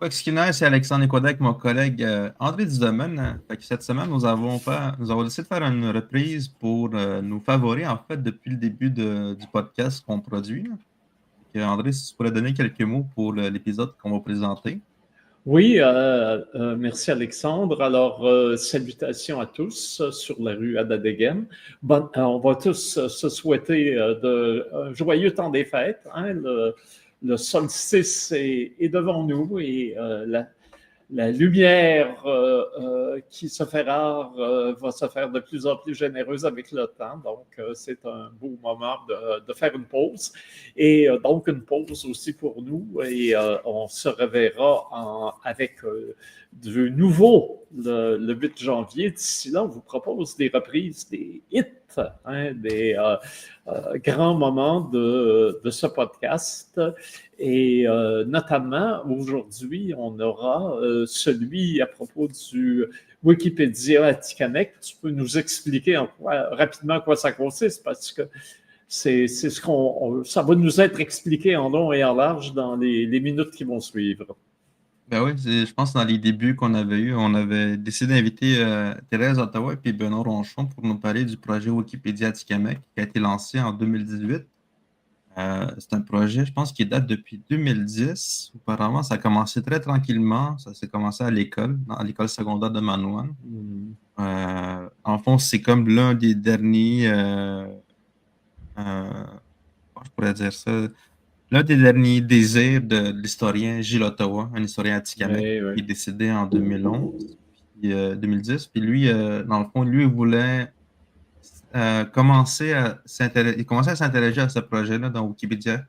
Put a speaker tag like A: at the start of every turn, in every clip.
A: Ce qui est nice, c'est Alexandre Nicodet avec mon collègue André Dudomaine. Fait que cette semaine, nous avons décidé de faire une reprise pour nos favoris, en fait, depuis le début du podcast qu'on produit, là. Fait que, André, si tu pourrais donner quelques mots pour l'épisode qu'on va présenter.
B: Oui, merci Alexandre. Alors, salutations à tous sur la rue Adadegen. On va tous se souhaiter un joyeux temps des fêtes, hein. Le solstice est devant nous et la lumière qui se fait rare va se faire de plus en plus généreuse avec le temps. Donc, c'est un beau moment de faire une pause. Et donc, une pause aussi pour nous. Et on se reverra avec de nouveau le 8 janvier. D'ici là, on vous propose des reprises, des hits, hein, des grands moments de ce podcast. Et notamment, aujourd'hui, on aura celui à propos du Wikipédia Atikamekw. Tu peux nous expliquer rapidement en quoi ça consiste, parce que c'est ça va nous être expliqué en long et en large dans les minutes qui vont suivre.
A: Ben oui, je pense que dans les débuts qu'on avait eu, on avait décidé d'inviter Thérèse Ottawa et puis Benoît Ronchon pour nous parler du projet Wikipédia Atikamekw qui a été lancé en 2018. C'est un projet, je pense, qui date depuis 2010. Auparavant, ça a commencé très tranquillement. Ça s'est commencé à l'école secondaire de Manoine. En fond, c'est comme l'un des derniers, euh, comment je pourrais dire ça, l'un des derniers désirs de l'historien Gilles Ottawa, un historien atikamekw,
B: Oui, oui.
A: qui est décédé en 2011, puis 2010. Puis lui, dans le fond, lui, il voulait il commençait à s'intéresser à ce projet-là dans Wikipédia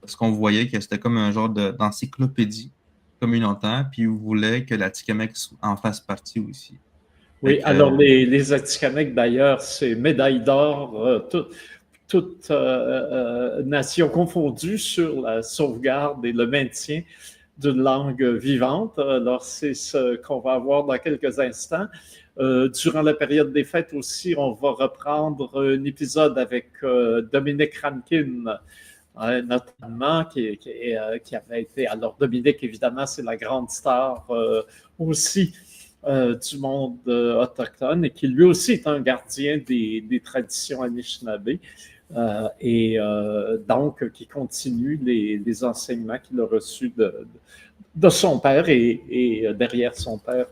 A: parce qu'on voyait que c'était comme un genre d'encyclopédie communautaire, puis il voulait que l'Atikamekw en fasse partie aussi. Fait
B: Oui,
A: que,
B: alors les Atikamekw, d'ailleurs, c'est médaille d'or, toute nation confondue sur la sauvegarde et le maintien d'une langue vivante. Alors, c'est ce qu'on va avoir dans quelques instants. Durant la période des fêtes aussi, on va reprendre un épisode avec Dominique Rankin, notamment, qui avait été... Alors, Dominique, évidemment, c'est la grande star aussi du monde autochtone et qui lui aussi est un gardien des traditions Anishinaabe. Et donc, qui continue les enseignements qu'il a reçus de son père et derrière son père,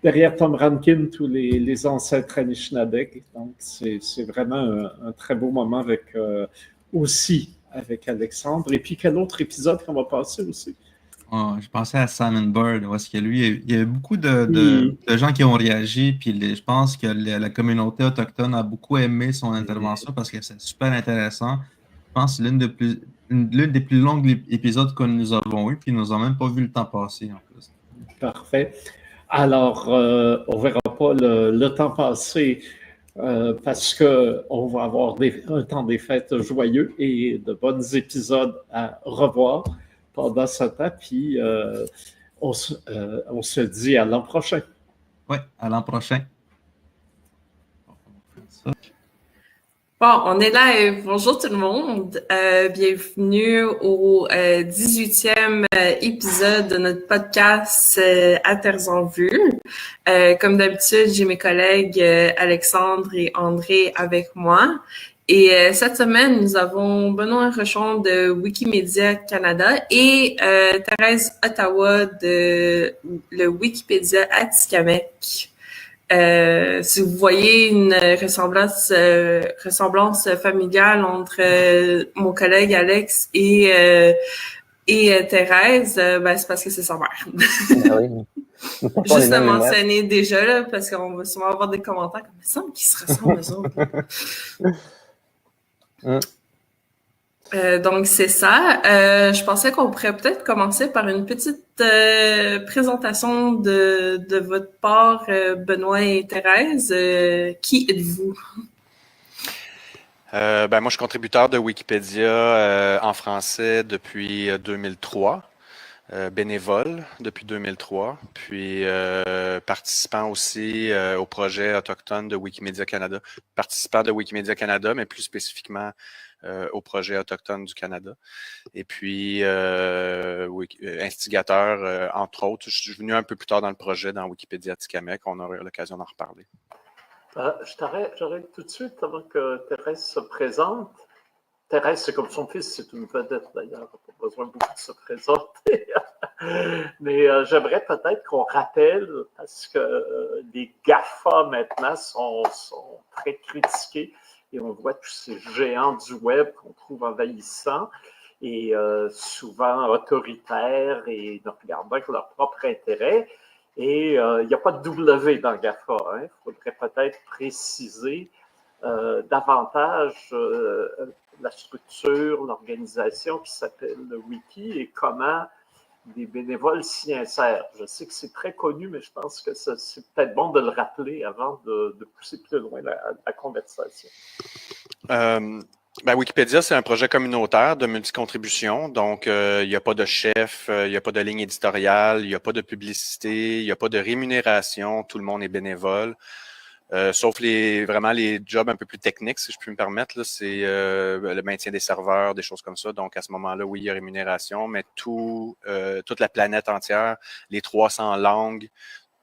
B: derrière Tom Rankin, tous les ancêtres Anishinaabe. Donc, c'est vraiment un très beau moment aussi avec Alexandre. Et puis, quel autre épisode qu'on va passer aussi?
A: je pensais à Simon Bird, parce que lui, il y a eu beaucoup
B: Oui.
A: de gens qui ont réagi, puis je pense que la communauté autochtone a beaucoup aimé son intervention parce que c'est super intéressant. Je pense que c'est l'une des plus longues épisodes que nous avons eu, puis nous n'avons même pas vu le temps passer en plus.
B: Parfait. Alors, on ne verra pas le temps passer parce qu'on va avoir un temps des fêtes joyeux et de bons épisodes à revoir pendant ce temps. Puis, on se dit à l'an prochain.
A: Oui, à l'an prochain.
C: Bon, on est là. Bonjour tout le monde. Bienvenue au 18e épisode de notre podcast À Terres en Vue. Comme d'habitude, j'ai mes collègues Alexandre et André avec moi. Et cette semaine, nous avons Benoît Rochon de Wikimedia Canada et Thérèse Ottawa de le Wikipédia Atikamekw. Si vous voyez une ressemblance familiale entre mon collègue Alex et Thérèse, c'est parce que c'est sa mère.
D: Ah oui.
C: Juste à mentionner déjà, là, parce qu'on va souvent avoir des commentaires comme « il me semble qu'ils se ressemblent aux autres. » Donc, c'est ça. Je pensais qu'on pourrait peut-être commencer par une petite présentation de votre part, Benoît et Thérèse. Qui êtes-vous?
E: Moi, je suis contributeur de Wikipédia en français depuis 2003. Bénévole depuis 2003, puis participant aussi au projet autochtone de Wikimedia Canada, participant de Wikimedia Canada, mais plus spécifiquement au projet autochtone du Canada. Et puis, instigateur, entre autres. Je suis venu un peu plus tard dans le projet, dans Wikipédia Atikamekw. On aura l'occasion d'en reparler.
B: J'arrête tout de suite avant que Thérèse se présente. Thérèse, c'est comme son fils, c'est une vedette d'ailleurs, on n'a pas besoin beaucoup de se présenter. Mais j'aimerais peut-être qu'on rappelle, parce que les GAFA maintenant sont très critiqués et on voit tous ces géants du web qu'on trouve envahissants et souvent autoritaires et ne regardant que leur propre intérêt. Et il n'y a pas de W dans GAFA. Il faudrait peut-être préciser davantage la structure, l'organisation qui s'appelle le Wiki et comment des bénévoles s'y insèrent. Je sais que c'est très connu, mais je pense que c'est peut-être bon de le rappeler avant de pousser plus loin la conversation.
E: Wikipédia, c'est un projet communautaire de multicontribution. Donc, il n'y a pas de chef, il n'y a pas de ligne éditoriale, il n'y a pas de publicité, il n'y a pas de rémunération. Tout le monde est bénévole. Sauf vraiment les jobs un peu plus techniques, si je puis me permettre, c'est le maintien des serveurs, des choses comme ça. Donc, à ce moment-là, oui, il y a rémunération, mais toute la planète entière, les 300 langues,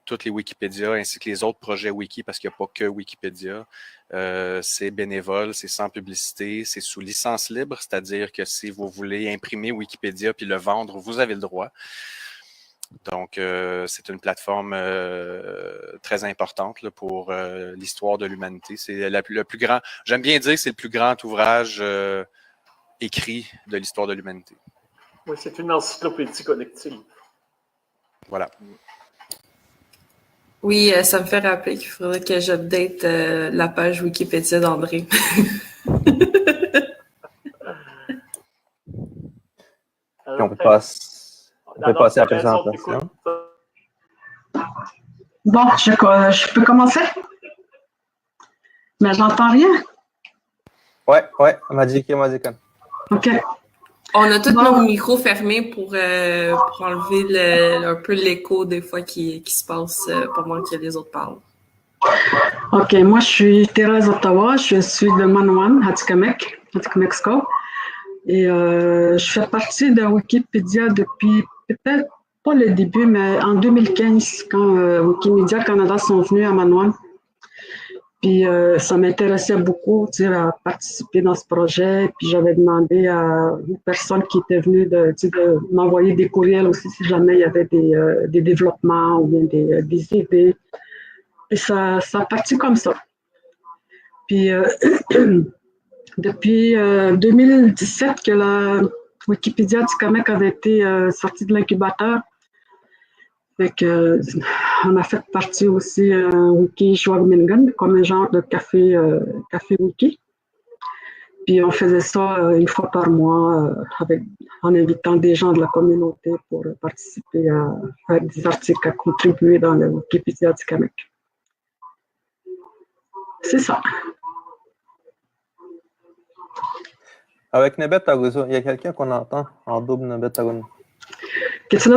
E: toutes les Wikipédia, ainsi que les autres projets Wiki, parce qu'il n'y a pas que Wikipédia, c'est bénévole, c'est sans publicité, c'est sous licence libre, c'est-à-dire que si vous voulez imprimer Wikipédia puis le vendre, vous avez le droit. Donc, c'est une plateforme très importante là, pour l'histoire de l'humanité. C'est le plus grand, j'aime bien dire que c'est le plus grand ouvrage écrit de l'histoire de l'humanité.
B: Oui, c'est une encyclopédie collective.
E: Voilà.
C: Oui, ça me fait rappeler qu'il faudrait que j'update la page Wikipédia d'André.
D: On peut passer à la présentation.
F: Bon, je peux commencer? Mais j'entends rien.
D: Ouais, Magic.
F: OK.
C: On a tous nos micros fermés pour enlever un peu l'écho des fois qui se passe pendant que les autres parlent.
F: OK, moi je suis Thérèse Ottawa, je suis de Manawan, Atikamekw. Et je fais partie de Wikipédia depuis peut-être pas le début, mais en 2015, quand Wikimedia Canada sont venus à Manawan. Puis ça m'intéressait beaucoup à participer dans ce projet. Puis j'avais demandé à une personne qui était venue de m'envoyer des courriels aussi si jamais il y avait des développements ou bien des idées. Et ça a parti comme ça. Puis depuis 2017 que la Wikipédia Atikamekw avait été sortie de l'incubateur, on a fait partie aussi Wiki Shwagmingan, comme un genre de café wiki. Puis on faisait ça une fois par mois en invitant des gens de la communauté pour participer à faire des articles, à contribuer dans la Wikipédia Atikamekw. C'est ça.
D: Avec Nebet Taguzo, il y a quelqu'un qu'on entend en double Nebet Taguzo.
F: C'est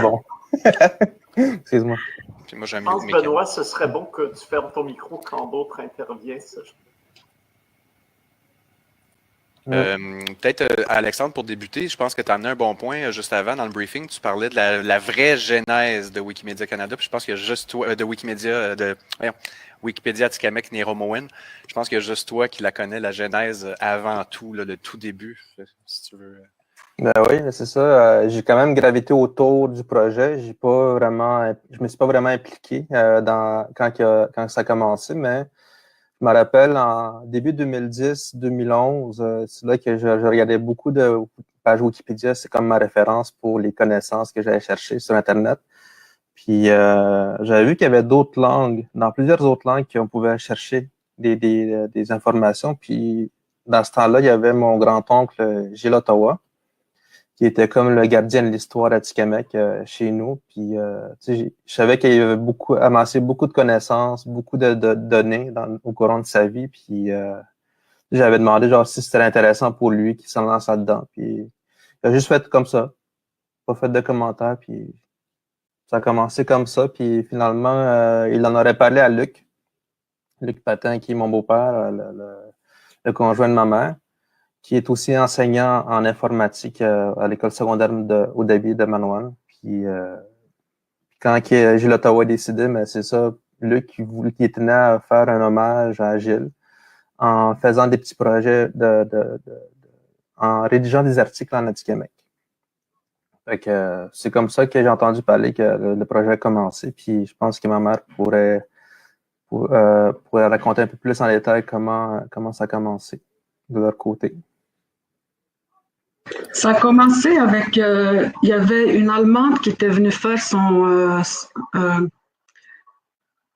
D: bon. Excuse-moi.
E: Puis moi, j'aime
B: Je pense, Benoît, ce serait bon que tu fermes ton micro quand d'autres interviennent.
E: Peut-être, Alexandre, pour débuter, je pense que tu as amené un bon point juste avant dans le briefing. Tu parlais de la vraie genèse de Wikimedia Canada. Puis je pense qu'il y a juste toi, de Wikipédia Atikamekw Néromoen. Je pense qu'il y a juste toi qui la connais, la genèse avant tout, là, le tout début, si tu veux.
D: Ben oui, c'est ça. J'ai quand même gravité autour du projet. Je me suis pas vraiment impliqué quand ça a commencé, mais je me rappelle en début 2010-2011, c'est là que je regardais beaucoup de pages Wikipédia. C'est comme ma référence pour les connaissances que j'allais chercher sur Internet. Puis j'avais vu qu'il y avait d'autres langues, dans plusieurs autres langues, qu'on pouvait chercher des informations. Puis dans ce temps-là, il y avait mon grand-oncle Gilles Ottawa, qui était comme le gardien de l'histoire Atikamekw chez nous. Puis, je savais qu'il avait amassé beaucoup de connaissances, beaucoup de données au courant de sa vie. Puis, j'avais demandé si c'était intéressant pour lui qu'il s'en lance là-dedans. Puis, il a juste fait comme ça, pas fait de commentaires. Puis, ça a commencé comme ça. Puis, finalement, il en aurait parlé à Luc Patin, qui est mon beau-père, le conjoint de ma mère, qui est aussi enseignant en informatique à l'école secondaire au débit de Manoine. Puis quand Gilles Ottawa a décidé, mais c'est ça, Luc qui tenait à faire un hommage à Gilles en faisant des petits projets en rédigeant des articles en Atikamekw. Fait que c'est comme ça que j'ai entendu parler que le projet a commencé. Puis je pense que ma mère pourrait raconter un peu plus en détail comment ça a commencé de leur côté.
F: Ça a commencé avec, il y avait une Allemande qui était venue faire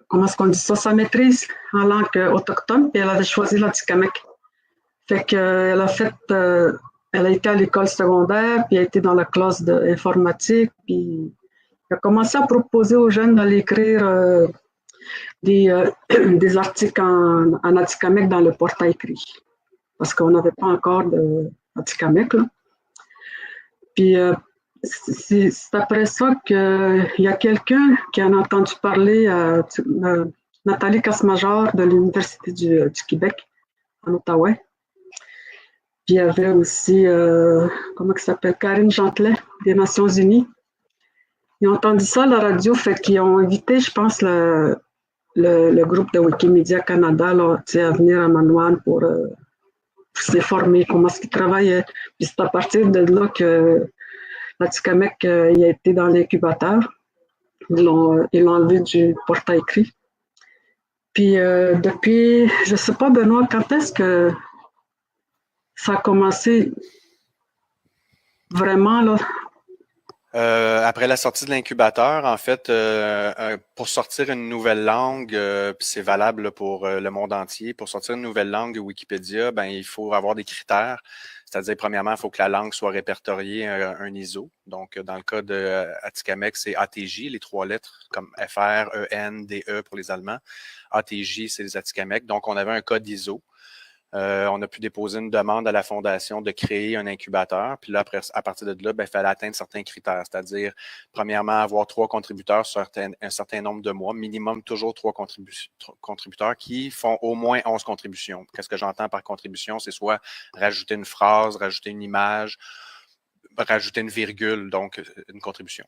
F: comment est-ce qu'on dit ça, sa maîtrise en langue autochtone, puis elle avait choisi l'Atikamekw. Fait qu'elle elle a été à l'école secondaire, puis elle a été dans la classe d'informatique, puis elle a commencé à proposer aux jeunes d'aller écrire des articles en Atikamekw dans le portail écrit, parce qu'on n'avait pas encore d'Atikamekw, là. Puis c'est après ça qu'il y a quelqu'un qui en a entendu parler, Nathalie Casse-Major de l'Université du Québec, en Ottawa. Puis il y avait aussi, comment ça s'appelle, Karine Gentelet, des Nations Unies. Ils ont entendu ça à la radio, fait qu'ils ont invité, je pense, le groupe de Wikimedia Canada là, à venir à Manoine pour s'informer comment est-ce qu'ils travaillaient. Puis c'est à partir de là que l'Atikamekw il a été dans l'incubateur. Ils l'ont enlevé du portail écrit. Puis depuis, je ne sais pas, Benoît, quand est-ce que ça a commencé vraiment, là?
E: Après la sortie de l'incubateur, en fait, pour sortir une nouvelle langue, puis c'est valable là, pour le monde entier, pour sortir une nouvelle langue de Wikipédia, ben il faut avoir des critères. C'est-à-dire, premièrement, il faut que la langue soit répertoriée un ISO. Donc, dans le cas de Atikamekw, c'est ATJ, les 3 lettres, comme FR, EN, DE pour les Allemands. ATJ, c'est les Atikamekw. Donc, on avait un code ISO. On a pu déposer une demande à la Fondation de créer un incubateur. Puis là, après, à partir de là, il fallait atteindre certains critères, c'est-à-dire, premièrement, avoir 3 contributeurs sur un certain nombre de mois, minimum toujours 3 contributeurs qui font au moins 11 contributions. Qu'est-ce que j'entends par contribution? C'est soit rajouter une phrase, rajouter une image, rajouter une virgule, donc une contribution.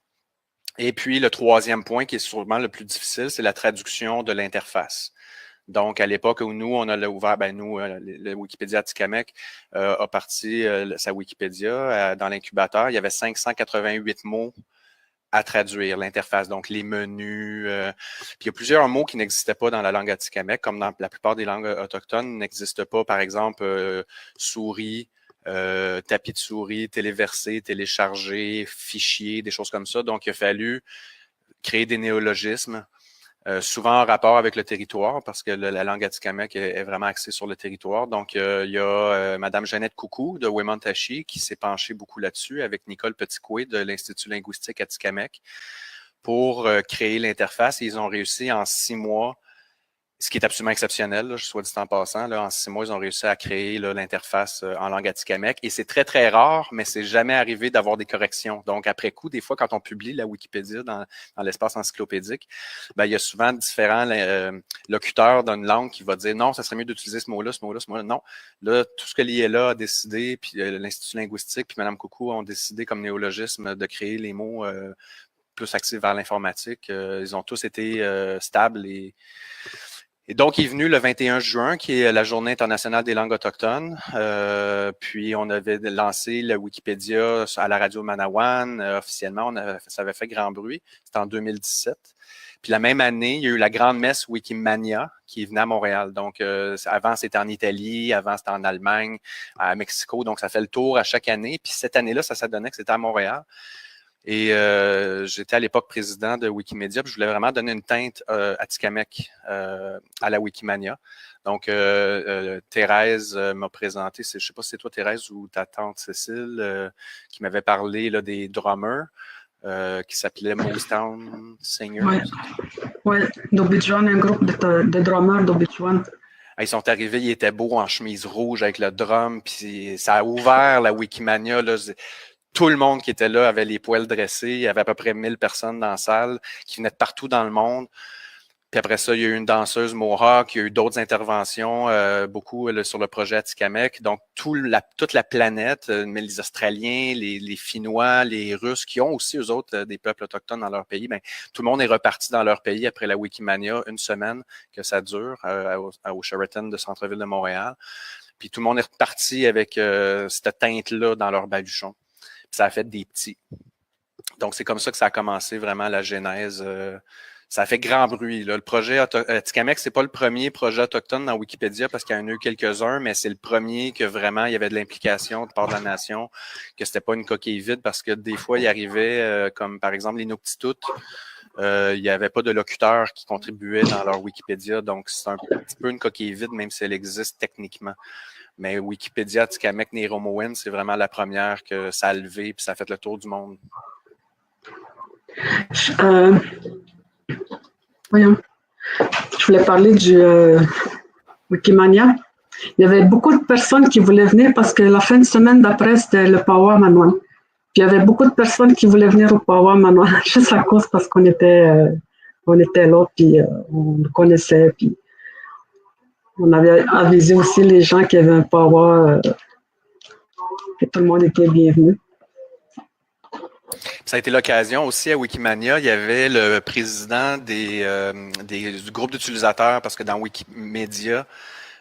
E: Et puis, le 3e point, qui est sûrement le plus difficile, c'est la traduction de l'interface. Donc, à l'époque où nous, on a ouvert, le Wikipédia Atikamekw a parti sa Wikipédia dans l'incubateur. Il y avait 588 mots à traduire, l'interface, donc les menus. Puis il y a plusieurs mots qui n'existaient pas dans la langue Atikamekw, comme dans la plupart des langues autochtones, n'existent pas, par exemple, souris, tapis de souris, téléversé, téléchargé, fichier, des choses comme ça. Donc, il a fallu créer des néologismes. Souvent en rapport avec le territoire, parce que la langue Atikamekw est vraiment axée sur le territoire. Donc, il y a Madame Jeannette Coucou de Wemontachi qui s'est penchée beaucoup là-dessus avec Nicole Petitcoué de l'Institut linguistique Atikamekw pour créer l'interface. Ils ont réussi en 6 mois, ce qui est absolument exceptionnel, là, soit dit en passant. Là, en 6 mois, ils ont réussi à créer l'interface en langue Atikamekw. Et c'est très, très rare, mais c'est jamais arrivé d'avoir des corrections. Donc, après coup, des fois, quand on publie la Wikipédia dans l'espace encyclopédique, il y a souvent différents locuteurs d'une langue qui vont dire « Non, ça serait mieux d'utiliser ce mot-là, ce mot-là, ce mot-là. » Non. Là, tout ce que l'IELA a décidé, puis l'Institut linguistique, puis Mme Coucou ont décidé comme néologisme de créer les mots plus axés vers l'informatique. Ils ont tous été stables et donc, il est venu le 21 juin, qui est la Journée internationale des langues autochtones. Puis, on avait lancé le Wikipédia à la radio Manawan. Officiellement, ça avait fait grand bruit. C'était en 2017. Puis, la même année, il y a eu la grande messe Wikimania qui venait à Montréal. Donc, avant, c'était en Italie. Avant, c'était en Allemagne, à Mexico. Donc, ça fait le tour à chaque année. Puis, cette année-là, ça donnait que c'était à Montréal. Et j'étais à l'époque président de Wikimedia, puis je voulais vraiment donner une teinte Atikamekw à la Wikimania. Donc, Thérèse m'a présenté, je ne sais pas si c'est toi Thérèse ou ta tante Cécile, qui m'avait parlé là, des drummers qui s'appelait Mostown Singers.
F: Oui, d'Obidjouan, un groupe de drummers d'Obidjouan.
E: Ils sont arrivés, ils étaient beaux en chemise rouge avec le drum, puis ça a ouvert la Wikimania, là. Tout le monde qui était là avait les poils dressés. Il y avait à peu près 1000 personnes dans la salle qui venaient de partout dans le monde. Puis après ça, il y a eu une danseuse Mohawk, il y a eu d'autres interventions, beaucoup sur le projet Atikamekw. Donc, toute la planète, mais les Australiens, les Finnois, les Russes, qui ont aussi, eux autres, des peuples autochtones dans leur pays, ben, tout le monde est reparti dans leur pays après la Wikimania, une semaine que ça dure, au Sheraton de Centre-Ville de Montréal. Puis tout le monde est reparti avec cette teinte-là dans leur baluchon. Puis ça a fait des petits. Donc, c'est comme ça que ça a commencé vraiment la genèse. Ça a fait grand bruit. Là. Le projet Atikamekw, c'est pas le premier projet autochtone dans Wikipédia parce qu'il y en a eu quelques-uns, mais c'est le premier que vraiment il y avait de l'implication de part de la nation, que c'était pas une coquille vide parce que des fois, il arrivait, comme par exemple les Inuktitut, il n'y avait pas de locuteurs qui contribuaient dans leur Wikipédia, donc c'est un petit peu une coquille vide, même si elle existe techniquement. Mais Wikipédia Atikamekw Niromowin, c'est vraiment la première que ça a levé puis ça a fait le tour du monde.
F: Voyons. Je voulais parler du Wikimania. Il y avait beaucoup de personnes qui voulaient venir parce que la fin de semaine d'après, c'était le Powwow Manoan. Puis il y avait beaucoup de personnes qui voulaient venir au Powwow Manoan juste à cause parce qu'on était là, puis on le connaissait, puis on avait avisé aussi les gens qui avaient un Powwow que tout le monde était bienvenu.
E: Ça a été l'occasion aussi à Wikimania, il y avait le président du groupe d'utilisateurs, parce que dans Wikimedia,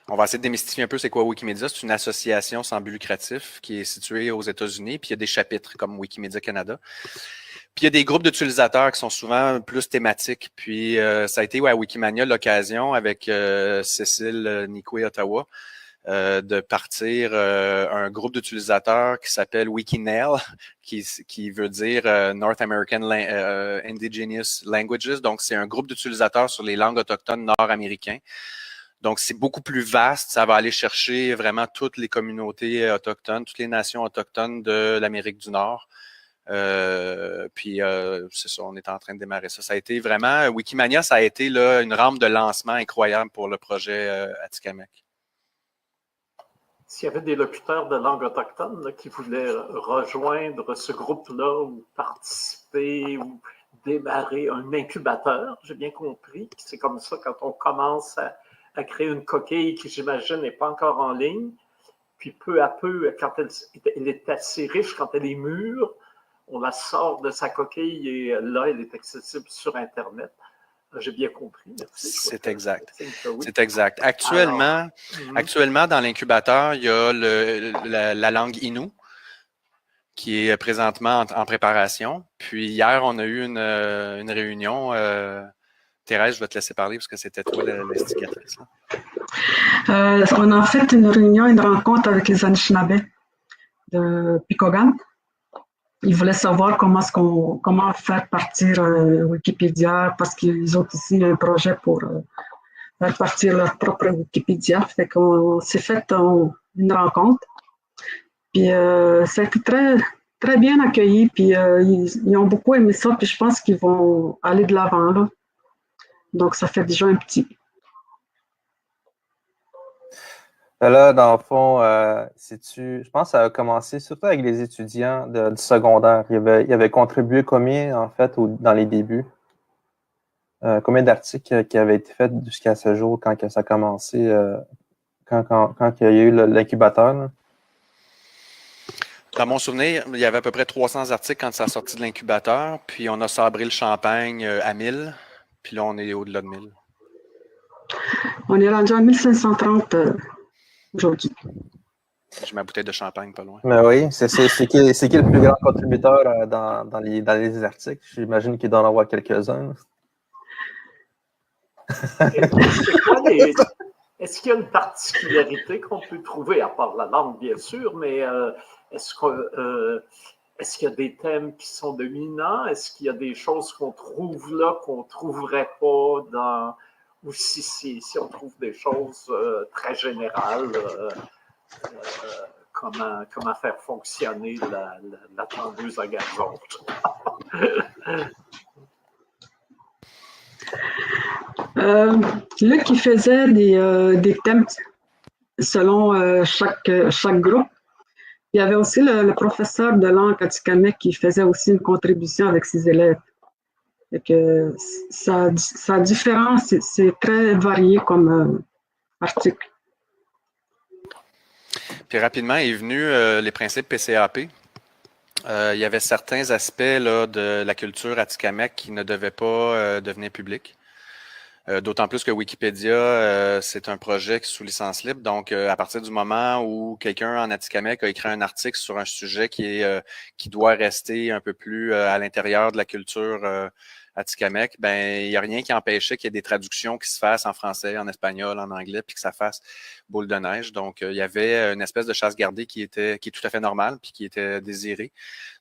E: on va essayer de démystifier un peu c'est quoi Wikimedia. C'est une association sans but lucratif qui est située aux États-Unis, puis il y a des chapitres comme Wikimedia Canada. Puis il y a des groupes d'utilisateurs qui sont souvent plus thématiques. Puis ça a été à Wikimania l'occasion avec Cécile Nikwe Ottawa de partir un groupe d'utilisateurs qui s'appelle WikiNAL, qui veut dire North American Indigenous Languages. Donc, c'est un groupe d'utilisateurs sur les langues autochtones nord-américains. Donc, c'est beaucoup plus vaste. Ça va aller chercher vraiment toutes les communautés autochtones, toutes les nations autochtones de l'Amérique du Nord. Puis, c'est ça, on est en train de démarrer ça. Ça a été vraiment, Wikimania, ça a été là, une rampe de lancement incroyable pour le projet Atikamekw.
B: S'il y avait des locuteurs de langue autochtone là, qui voulaient rejoindre ce groupe-là ou participer ou démarrer un incubateur, j'ai bien compris. C'est comme ça quand on commence à créer une coquille qui, j'imagine, n'est pas encore en ligne. Puis peu à peu, quand elle est assez riche, quand elle est mûre, on la sort de sa coquille et là, elle est accessible sur Internet. J'ai bien compris. Merci.
E: C'est exact.
B: Oui.
E: C'est exact. Actuellement, dans l'incubateur, il y a la langue Innu qui est présentement en préparation. Puis hier, on a eu une réunion. Thérèse, je vais te laisser parler parce que c'était toi l'instigatrice.
F: On a fait une réunion, une rencontre avec les Anishinaabe de Picogan. Ils voulaient savoir comment faire partir Wikipédia parce qu'ils ont aussi un projet pour faire partir leur propre Wikipédia. Fait qu'on s'est fait une rencontre. Puis ça a été très, très bien accueilli. Puis ils ont beaucoup aimé ça. Puis je pense qu'ils vont aller de l'avant là. Donc ça fait déjà un petit.
D: Là, dans le fond, je pense que ça a commencé surtout avec les étudiants du secondaire. Il y avait contribué combien, en fait, dans les débuts? Combien d'articles qui avaient été faits jusqu'à ce jour quand ça a commencé, quand il y a eu l'incubateur?
E: Dans mon souvenir, il y avait à peu près 300 articles quand ça a sorti de l'incubateur, puis on a sabré le champagne à 1000, puis là, on est au-delà de 1000.
F: On est rendu à 1530 aujourd'hui.
E: J'ai ma bouteille de champagne pas loin.
D: Mais oui, c'est qui le plus grand contributeur dans les articles? J'imagine qu'il doit en avoir quelques-uns.
B: Est-ce qu'il y a une particularité qu'on peut trouver, à part la langue, bien sûr, mais est-ce qu'il y a des thèmes qui sont dominants? Est-ce qu'il y a des choses qu'on trouve là qu'on ne trouverait pas dans... Ou si on trouve des choses très générales, comment faire fonctionner la tondeuse à gazon?
F: Luc, il faisait des thèmes selon chaque groupe. Il y avait aussi le professeur de langue Atikamekw qui faisait aussi une contribution avec ses élèves. Et que ça différent, c'est très varié comme article.
E: Puis rapidement est venu les principes PCAP. Il y avait certains aspects là, de la culture atikamekw qui ne devaient pas devenir publics. D'autant plus que Wikipédia, c'est un projet sous licence libre. Donc, à partir du moment où quelqu'un en Atikamekw a écrit un article sur un sujet qui doit rester un peu plus à l'intérieur de la culture Atikamekw, ben il n'y a rien qui empêchait qu'il y ait des traductions qui se fassent en français, en espagnol, en anglais, puis que ça fasse boule de neige. Donc, il y avait une espèce de chasse gardée qui est tout à fait normale, puis qui était désirée.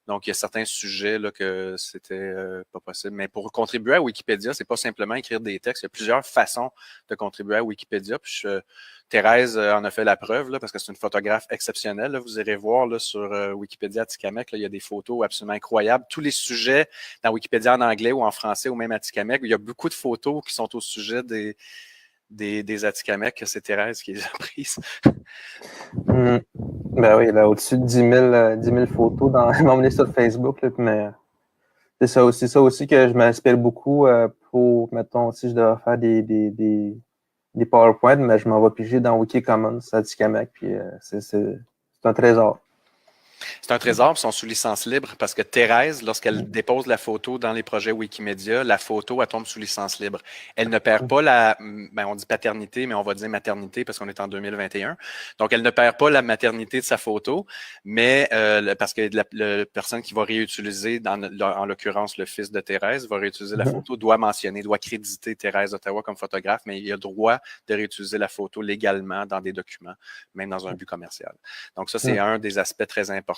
E: Donc, il y a certains sujets là, que c'était pas possible. Mais pour contribuer à Wikipédia, c'est pas simplement écrire des textes. Il y a plusieurs façons de contribuer à Wikipédia. Puis Thérèse en a fait la preuve, là, parce que c'est une photographe exceptionnelle. Là. Vous irez voir là, sur Wikipédia Atikamekw, là, il y a des photos absolument incroyables. Tous les sujets dans Wikipédia en anglais ou en français ou même Atikamekw, il y a beaucoup de photos qui sont au sujet des Atikamekw. C'est Thérèse qui les a prises.
D: Ben oui, là, au-dessus de 10 000 photos dans mon liste sur Facebook, là, mais c'est ça aussi que je m'inspire beaucoup pour, mettons, si je dois faire des PowerPoint, mais je m'en vais piger dans Wikicommons, Atikamekw, puis c'est un trésor.
E: C'est un trésor, ils sont sous licence libre parce que Thérèse, lorsqu'elle dépose la photo dans les projets Wikimedia, la photo, elle tombe sous licence libre. Elle ne perd pas on dit paternité, mais on va dire maternité parce qu'on est en 2021. Donc, elle ne perd pas la maternité de sa photo, mais parce que la personne qui va réutiliser, en l'occurrence le fils de Thérèse, va réutiliser la photo, doit créditer Thérèse Ottawa comme photographe, mais il a le droit de réutiliser la photo légalement dans des documents, même dans un but commercial. Donc, ça, c'est un des aspects très importants.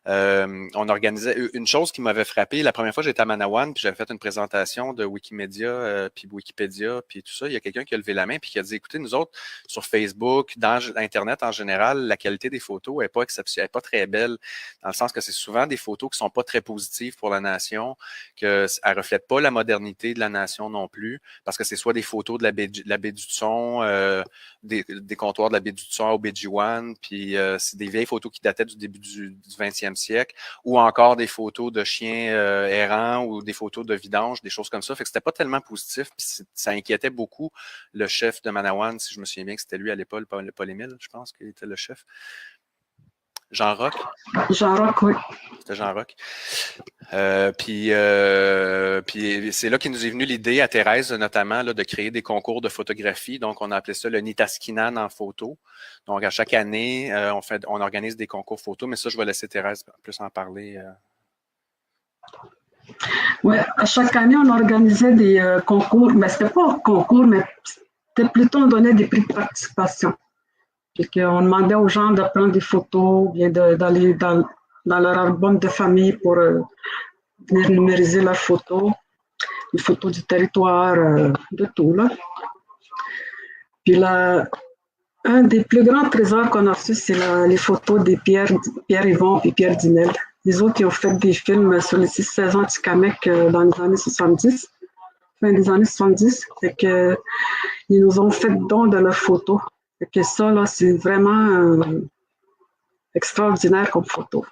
E: On organisait une chose qui m'avait frappé. La première fois, j'étais à Manawan, puis j'avais fait une présentation de Wikimedia, puis Wikipédia, puis tout ça. Il y a quelqu'un qui a levé la main puis qui a dit, écoutez, nous autres, sur Facebook, dans Internet en général, la qualité des photos n'est pas exceptionnelle, n'est pas très belle, dans le sens que c'est souvent des photos qui sont pas très positives pour la nation, qu'elles ne reflètent pas la modernité de la nation non plus, parce que c'est soit des photos de la baie du Thon, des comptoirs de la baie du Thon au Bejiwan, puis c'est des vieilles photos qui dataient du début du 20e siècle, ou encore des photos de chiens errants ou des photos de vidange, des choses comme ça. Fait que c'était pas tellement positif, puis ça inquiétait beaucoup le chef de Manawan, si je me souviens bien que c'était lui à l'époque, Paul-Émile, je pense qu'il était le chef. Jean Roch?
F: Jean Roch, oui.
E: C'était Jean Roch. Puis c'est là qu'il nous est venu l'idée à Thérèse, notamment, là, de créer des concours de photographie. Donc, on a appelé ça le Nitaskinan en photo. Donc, à chaque année, on organise des concours photo, mais ça, je vais laisser Thérèse plus en parler.
F: Oui, à chaque année, on organisait des concours, mais c'était pas un concours, mais c'était plutôt on donnait des prix de participation. Puis qu'on demandait aux gens de prendre des photos, bien d'aller dans leur album de famille pour venir numériser leurs photos, les photos du territoire, de tout, là. Puis là, un des plus grands trésors qu'on a reçus, c'est les photos des Pierre Yvon et Pierre Dinel. Les autres, ils ont fait des films sur les 6 saisons Atikamekw dans les années 70, fin des années 70. Fait que, ils nous ont fait don de leurs photos. Fait que ça, là, c'est vraiment extraordinaire comme photo.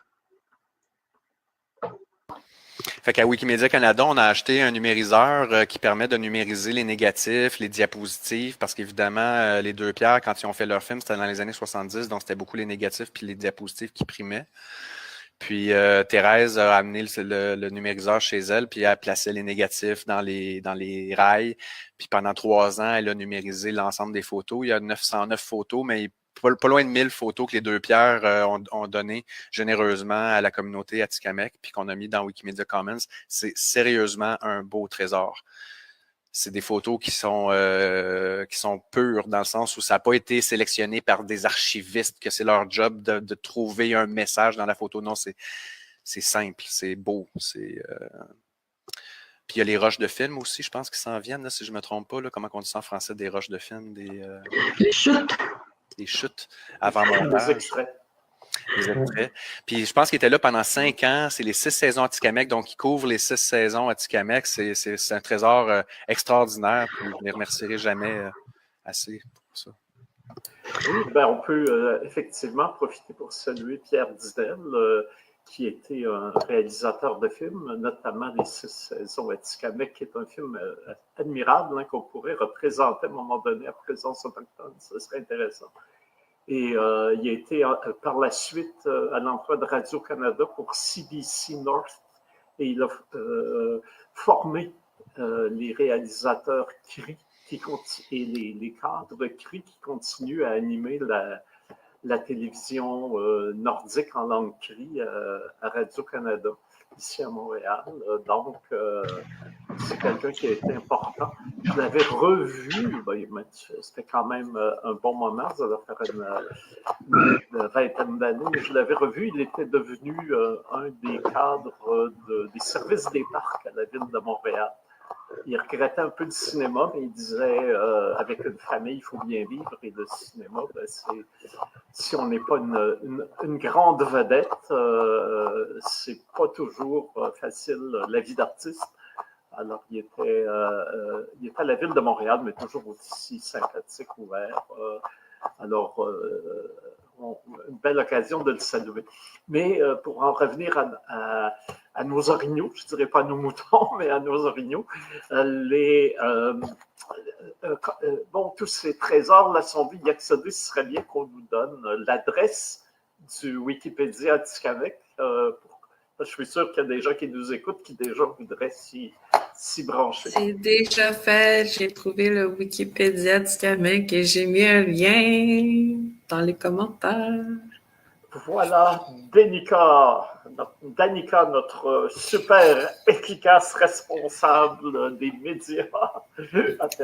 E: Fait qu'à Wikimedia Canada, on a acheté un numériseur qui permet de numériser les négatifs, les diapositives, parce qu'évidemment, les deux Pierre, quand ils ont fait leur film, c'était dans les années 70, donc c'était beaucoup les négatifs puis les diapositives qui primaient. Puis Thérèse a amené le numériseur chez elle, puis elle plaçait les négatifs dans les rails. Puis pendant 3 ans, elle a numérisé l'ensemble des photos. Il y a 909 photos, mais pas loin de 1000 photos que les deux Pierre ont donné généreusement à la communauté Atikamekw, puis qu'on a mis dans Wikimedia Commons. C'est sérieusement un beau trésor. C'est des photos qui sont pures, dans le sens où ça n'a pas été sélectionné par des archivistes, que c'est leur job de trouver un message dans la photo. Non, c'est simple, c'est beau. Puis il y a les roches de film aussi, je pense, qui s'en viennent, là, si je ne me trompe pas. Là, comment on dit ça en français, des roches de film?
F: Les chutes.
E: Des chutes avant montage.
B: Les extraits.
E: Les extraits. Puis je pense qu'il était là pendant 5 ans. C'est les 6 saisons Atikamekw, donc il couvre les 6 saisons Atikamekw. C'est un trésor extraordinaire. Puis je ne les remercierai jamais assez pour ça.
B: Oui, ben on peut effectivement profiter pour saluer Pierre Dinel, qui était un réalisateur de films, notamment Les 6 saisons Atikamekw, qui est un film admirable, qu'on pourrait représenter à un moment donné à présence autochtone. Ce serait intéressant. Et il a été par la suite à l'emploi de Radio-Canada pour CBC North et il a formé les réalisateurs CRI et les cadres CRI qui continuent à animer la télévision nordique en langue CRI à Radio-Canada, ici à Montréal. Donc, c'est quelqu'un qui a été important. Je l'avais revu, c'était quand même un bon moment, ça doit faire une vingtaine d'années, mais je l'avais revu, il était devenu un des cadres des services des parcs à la ville de Montréal. Il regrettait un peu le cinéma, mais il disait avec une famille, il faut bien vivre. Et le cinéma, si on n'est pas une grande vedette, c'est pas toujours facile la vie d'artiste. Alors, il était à la ville de Montréal, mais toujours aussi sympathique, ouvert. Alors, une belle occasion de le saluer. Mais pour en revenir à nos orignaux, je ne dirais pas à nos moutons, mais à nos orignaux, tous ces trésors-là sont vus y accéder. Ce serait bien qu'on nous donne l'adresse du Wikipédia Atikamekw. Je suis sûr qu'il y a des gens qui nous écoutent qui déjà voudraient s'y brancher.
C: C'est déjà fait. J'ai trouvé le Wikipédia Atikamekw et j'ai mis un lien dans les commentaires.
B: Voilà, Danica, notre super efficace responsable des médias.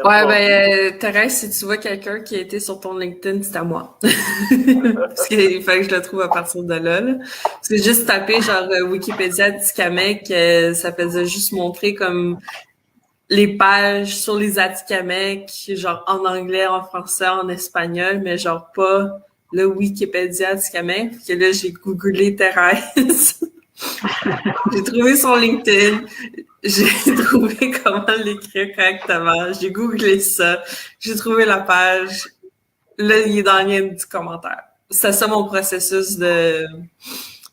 C: Ouais, Thérèse, si tu vois quelqu'un qui a été sur ton LinkedIn, c'est à moi. Parce qu'il fallait que je le trouve à partir de là. Parce que juste taper genre Wikipédia Atikamekw, ça faisait juste montrer comme les pages sur les Atikamekw, genre en anglais, en français, en espagnol, mais genre pas le Wikipédia Atikamekw. Puis que là, j'ai googlé Thérèse. J'ai trouvé son LinkedIn. J'ai trouvé comment l'écrire correctement. J'ai googlé ça. J'ai trouvé la page. Là, il est dans le lien du commentaire. C'est ça mon processus de...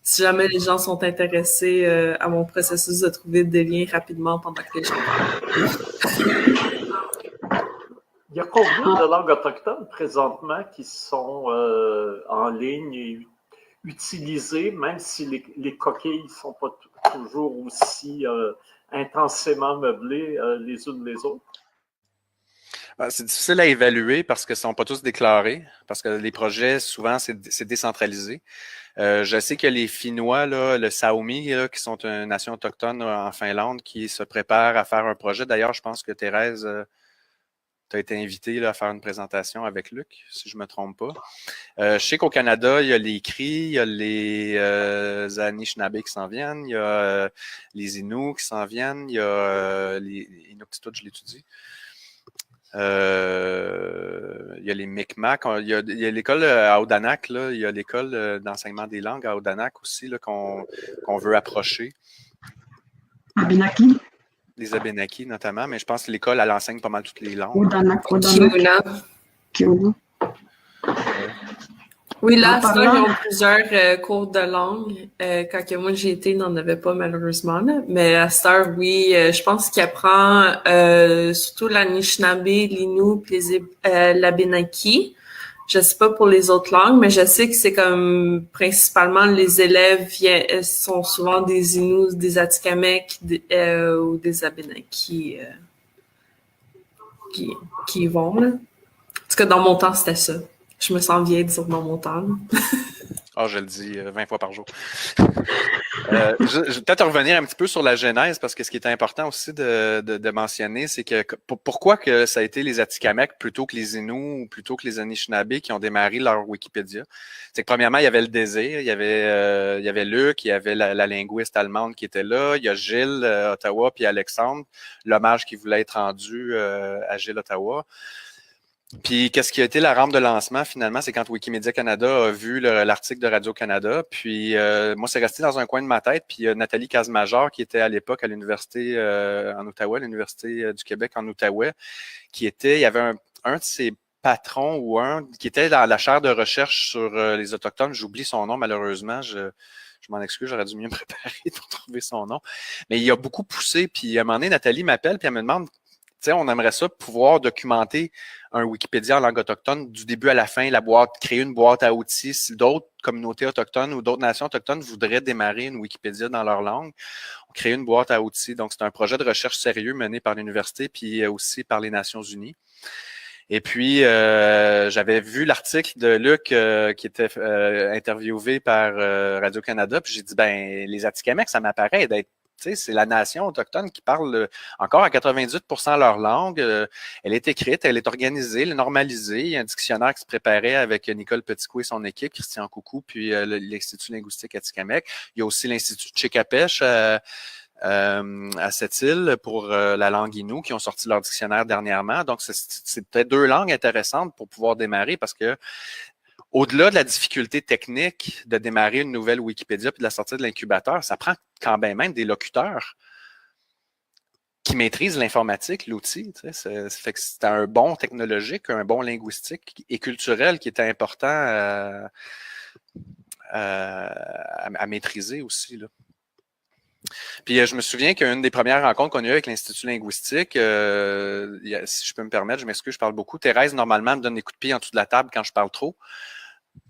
C: Si jamais les gens sont intéressés à mon processus de trouver des liens rapidement pendant que les gens parlent.
B: Il y a combien de langues autochtones présentement qui sont en ligne et utilisées, même si les coquilles ne sont pas toujours aussi intensément meublées les unes les autres?
E: C'est difficile à évaluer parce que ne sont pas tous déclarés, parce que les projets, souvent, c'est décentralisé. Je sais que les Finnois, là, le Saomi, là, qui sont une nation autochtone en Finlande, qui se préparent à faire un projet. D'ailleurs, je pense que Thérèse, tu as été invitée là, à faire une présentation avec Luc, si je ne me trompe pas. Je sais qu'au Canada, il y a les Cris, il y a les Anishinaabe qui s'en viennent, il y a les Inuits qui s'en viennent, il y a les Inuktitut, je l'étudie. Il y a les Micmacs, il y a l'école à Odanak, là, il y a l'école d'enseignement des langues à Odanak aussi là, qu'on veut approcher.
F: Abénaki.
E: Les Abénakis notamment, mais je pense que l'école, elle enseigne pas mal toutes les langues.
F: Odanak.
C: Kiona. Oui, là, à Star, ils ont plusieurs cours de langue. Quand moi j'ai été, ils n'en avaient pas malheureusement. Là. Mais à Star, oui, je pense qu'il apprend surtout l'Anishinaabe, l'Innu et l'Abénaki. Je sais pas pour les autres langues, mais je sais que c'est comme principalement les élèves sont souvent des Inuits, des Atikamekw ou des Abénaki qui y vont. Là. En tout cas, dans mon temps, c'était ça. Je me sens vieille de dire dans mon temps.
E: Je le dis 20 fois par jour. Je vais peut-être revenir un petit peu sur la genèse, parce que ce qui est important aussi de mentionner, c'est que pourquoi que ça a été les Atikamekw plutôt que les Inuits ou plutôt que les Anishinaabe qui ont démarré leur Wikipédia. C'est que premièrement, il y avait le désir, il y avait Luc, il y avait la linguiste allemande qui était là, il y a Gilles Ottawa puis Alexandre, l'hommage qui voulait être rendu à Gilles Ottawa. Puis, qu'est-ce qui a été la rampe de lancement, finalement, c'est quand Wikimedia Canada a vu l'article de Radio-Canada. Puis, moi, c'est resté dans un coin de ma tête. Puis, Nathalie Casemajor, qui était à l'époque à l'Université en Outaouais, l'Université du Québec en Outaouais, il y avait un de ses patrons ou qui était dans la chaire de recherche sur les Autochtones. J'oublie son nom, malheureusement. Je Je m'en excuse, j'aurais dû mieux me préparer pour trouver son nom. Mais il a beaucoup poussé, puis à un moment donné, Nathalie m'appelle, puis elle me demande, tu sais, on aimerait ça pouvoir documenter un Wikipédia en langue autochtone du début à la fin, la boîte, créer une boîte à outils. Si d'autres communautés autochtones ou d'autres nations autochtones voudraient démarrer une Wikipédia dans leur langue, on crée une boîte à outils. Donc, c'est un projet de recherche sérieux mené par l'université, puis aussi par les Nations unies. Et puis, j'avais vu l'article de Luc qui était interviewé par Radio-Canada, puis j'ai dit, ben, les Atikamekw, ça m'apparaît d'être, tu sais, c'est la nation autochtone qui parle encore à 98% leur langue. Elle est écrite, elle est organisée, elle est normalisée. Il y a un dictionnaire qui se préparait avec Nicole Petitcou et son équipe, Christian Coucou, puis l'Institut linguistique Atikamekw. Il y a aussi l'Institut Tchekapèche à cette île pour la langue Innu qui ont sorti leur dictionnaire dernièrement. Donc, c'est peut-être deux langues intéressantes pour pouvoir démarrer parce que au-delà de la difficulté technique de démarrer une nouvelle Wikipédia puis de la sortir de l'incubateur, ça prend quand même des locuteurs qui maîtrisent l'informatique, l'outil. Tu sais, ça fait que c'est un bon technologique, un bon linguistique et culturel qui était important à maîtriser aussi, là. Puis je me souviens qu'une des premières rencontres qu'on a eues avec l'Institut linguistique, si je peux me permettre, je m'excuse, je parle beaucoup. Thérèse, normalement, me donne des coups de pied en dessous de la table quand je parle trop.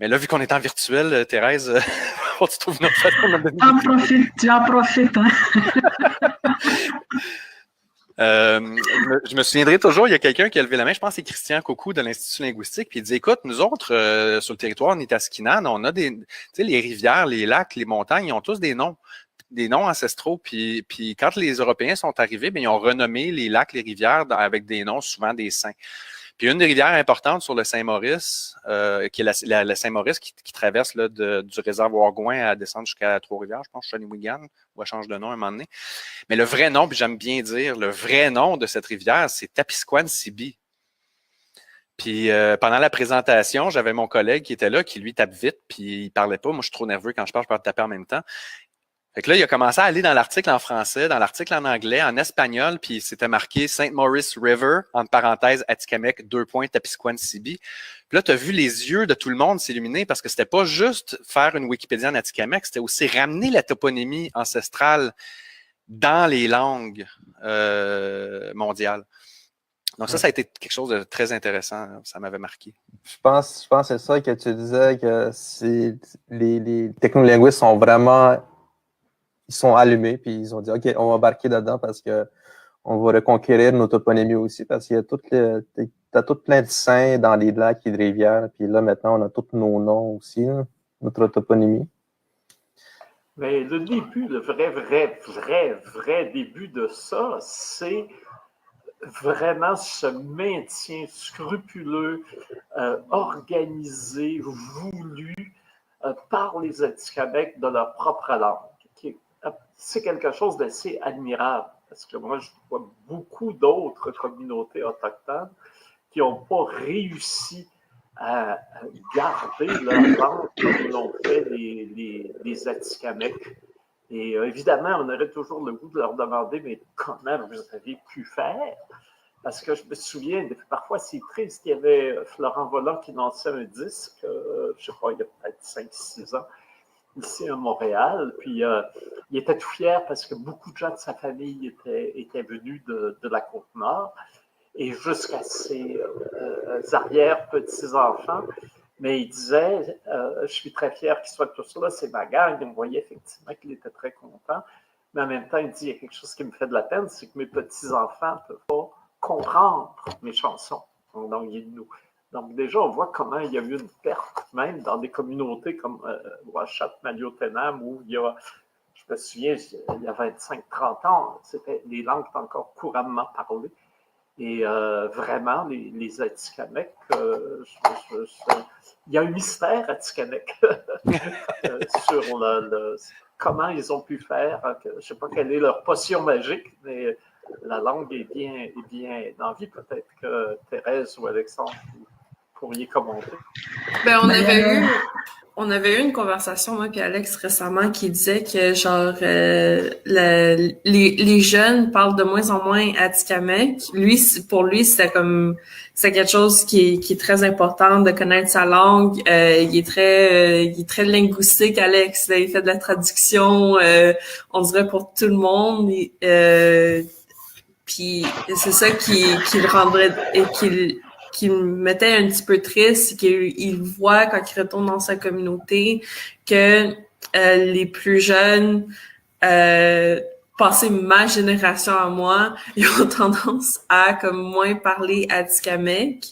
E: Mais là, vu qu'on est en virtuel, Thérèse, tu trouves notre façon de me donner
F: Tu en profites, hein?
E: Je me souviendrai toujours, il y a quelqu'un qui a levé la main, je pense que c'est Christian Coucou de l'Institut linguistique, puis il dit, écoute, nous autres, sur le territoire Nitaskinan, on a des, tu sais, les rivières, les lacs, les montagnes, ils ont tous des noms ancestraux. Puis quand les Européens sont arrivés, bien, ils ont renommé les lacs, les rivières avec des noms, souvent des saints. Puis une des rivières importantes sur le Saint-Maurice, qui est la Saint-Maurice qui traverse là, du réservoir Gouin à descendre jusqu'à Trois-Rivières, je pense, Shawinigan, ou elle change de nom à un moment donné. Mais le vrai nom, puis j'aime bien dire, le vrai nom de cette rivière, c'est Tapisquan-Sibi. Puis pendant la présentation, j'avais mon collègue qui était là, qui lui tape vite, puis il parlait pas. Moi, je suis trop nerveux quand je parle, je peux taper en même temps. Fait que là, il a commencé à aller dans l'article en français, dans l'article en anglais, en espagnol, puis c'était marqué St. Maurice River, entre parenthèses, Atikamekw, Tapisquan-Sibi. Puis là, tu as vu les yeux de tout le monde s'illuminer parce que c'était pas juste faire une Wikipédia en Atikamekw, c'était aussi ramener la toponymie ancestrale dans les langues mondiales. Donc ça a été quelque chose de très intéressant. Ça m'avait marqué.
D: Je pense que c'est ça que tu disais, que les technolinguistes sont vraiment... Ils sont allumés, puis ils ont dit, OK, on va embarquer dedans parce que on va reconquérir nos toponymies aussi, parce qu'il y a t'as tout plein de saints dans les lacs et les rivières, puis là, maintenant, on a tous nos noms aussi, là, notre toponymie.
B: Mais le début, le vrai début de ça, c'est vraiment ce maintien scrupuleux, organisé, voulu par les Atikamekw de leur propre langue. C'est quelque chose d'assez admirable, parce que moi, je vois beaucoup d'autres communautés autochtones qui n'ont pas réussi à garder leur langue comme l'ont fait les Atikamekw. Et évidemment, on aurait toujours le goût de leur demander, mais comment vous avez pu faire? Parce que je me souviens, parfois c'est triste, il y avait Florent Volant qui lançait un disque, je ne sais pas, il y a peut-être 5-6 ans, ici à Montréal, puis il était tout fier parce que beaucoup de gens de sa famille étaient venus de la Côte-Nord et jusqu'à ses arrière-petits-enfants. Mais il disait, je suis très fier qu'ils soient tous là, c'est ma gang. On voyait effectivement qu'il était très content. Mais en même temps, il dit, il y a quelque chose qui me fait de la peine, c'est que mes petits-enfants ne peuvent pas comprendre mes chansons en langue Innu. Donc déjà, on voit comment il y a eu une perte, même dans des communautés comme Ouachat, Maliotenam, où il y a, je me souviens, il y a 25-30 ans, les langues étaient encore couramment parlées. Et vraiment, les Atikamekw, il y a un mystère Atikamekw sur comment ils ont pu faire. Je ne sais pas quelle est leur potion magique, mais la langue est bien en vie. Peut-être que Thérèse ou Alexandre pourriez commenter.
C: Ben, on avait eu une conversation, moi puis Alex, récemment, qui disait que, genre, les jeunes parlent de moins en moins Atikamekw. Lui, pour lui, c'est quelque chose qui est très important de connaître sa langue. Il est très linguistique, Alex. Là, il fait de la traduction, on dirait pour tout le monde. Puis c'est ça qui le rendrait et qui me mettait un petit peu triste, c'est qu'il voit quand il retourne dans sa communauté que les plus jeunes, passé ma génération à moi, ils ont tendance à comme moins parler Atikamekw.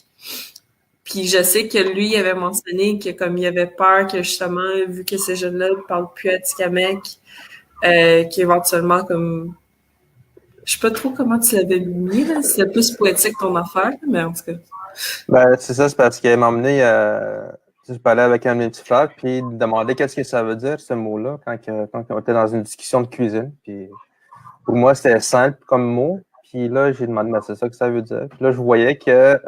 C: Puis je sais que lui, il avait mentionné que comme il avait peur que justement, vu que ces jeunes-là ne parlent plus Atikamekw, qu'éventuellement comme je sais pas trop comment tu l'avais mis, là. C'est plus poétique ton affaire, mais en tout cas.
D: Ben, c'est ça, c'est parce qu'elle m'a emmené, je parlais avec un de mes petits frères, puis il me demandait qu'est-ce que ça veut dire, ce mot-là, quand on était dans une discussion de cuisine. Puis pour moi, c'était simple comme mot. Puis là, j'ai demandé, mais c'est ça que ça veut dire. Puis là, je voyais que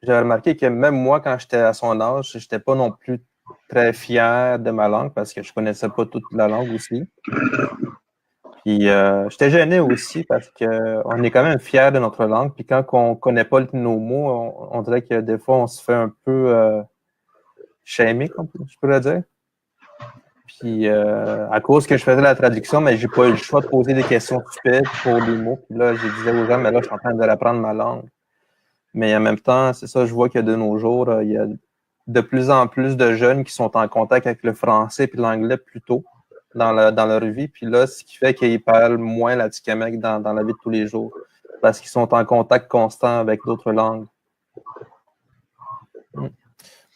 D: j'avais remarqué que même moi, quand j'étais à son âge, j'étais pas non plus très fier de ma langue parce que je connaissais pas toute la langue aussi. Puis j'étais gêné aussi parce que on est quand même fiers de notre langue. Puis quand on connaît pas nos mots, on dirait que des fois on se fait un peu shamer, comme je pourrais dire. Puis à cause que je faisais la traduction, mais j'ai pas eu le choix de poser des questions stupides pour les mots. Puis là, je disais aux gens, mais là, je suis en train de apprendre ma langue. Mais en même temps, c'est ça, je vois que de nos jours, il y a de plus en plus de jeunes qui sont en contact avec le français et l'anglais plus tôt dans leur vie. Puis là, ce qui fait qu'ils parlent moins l'Atikamekw dans la vie de tous les jours parce qu'ils sont en contact constant avec d'autres langues.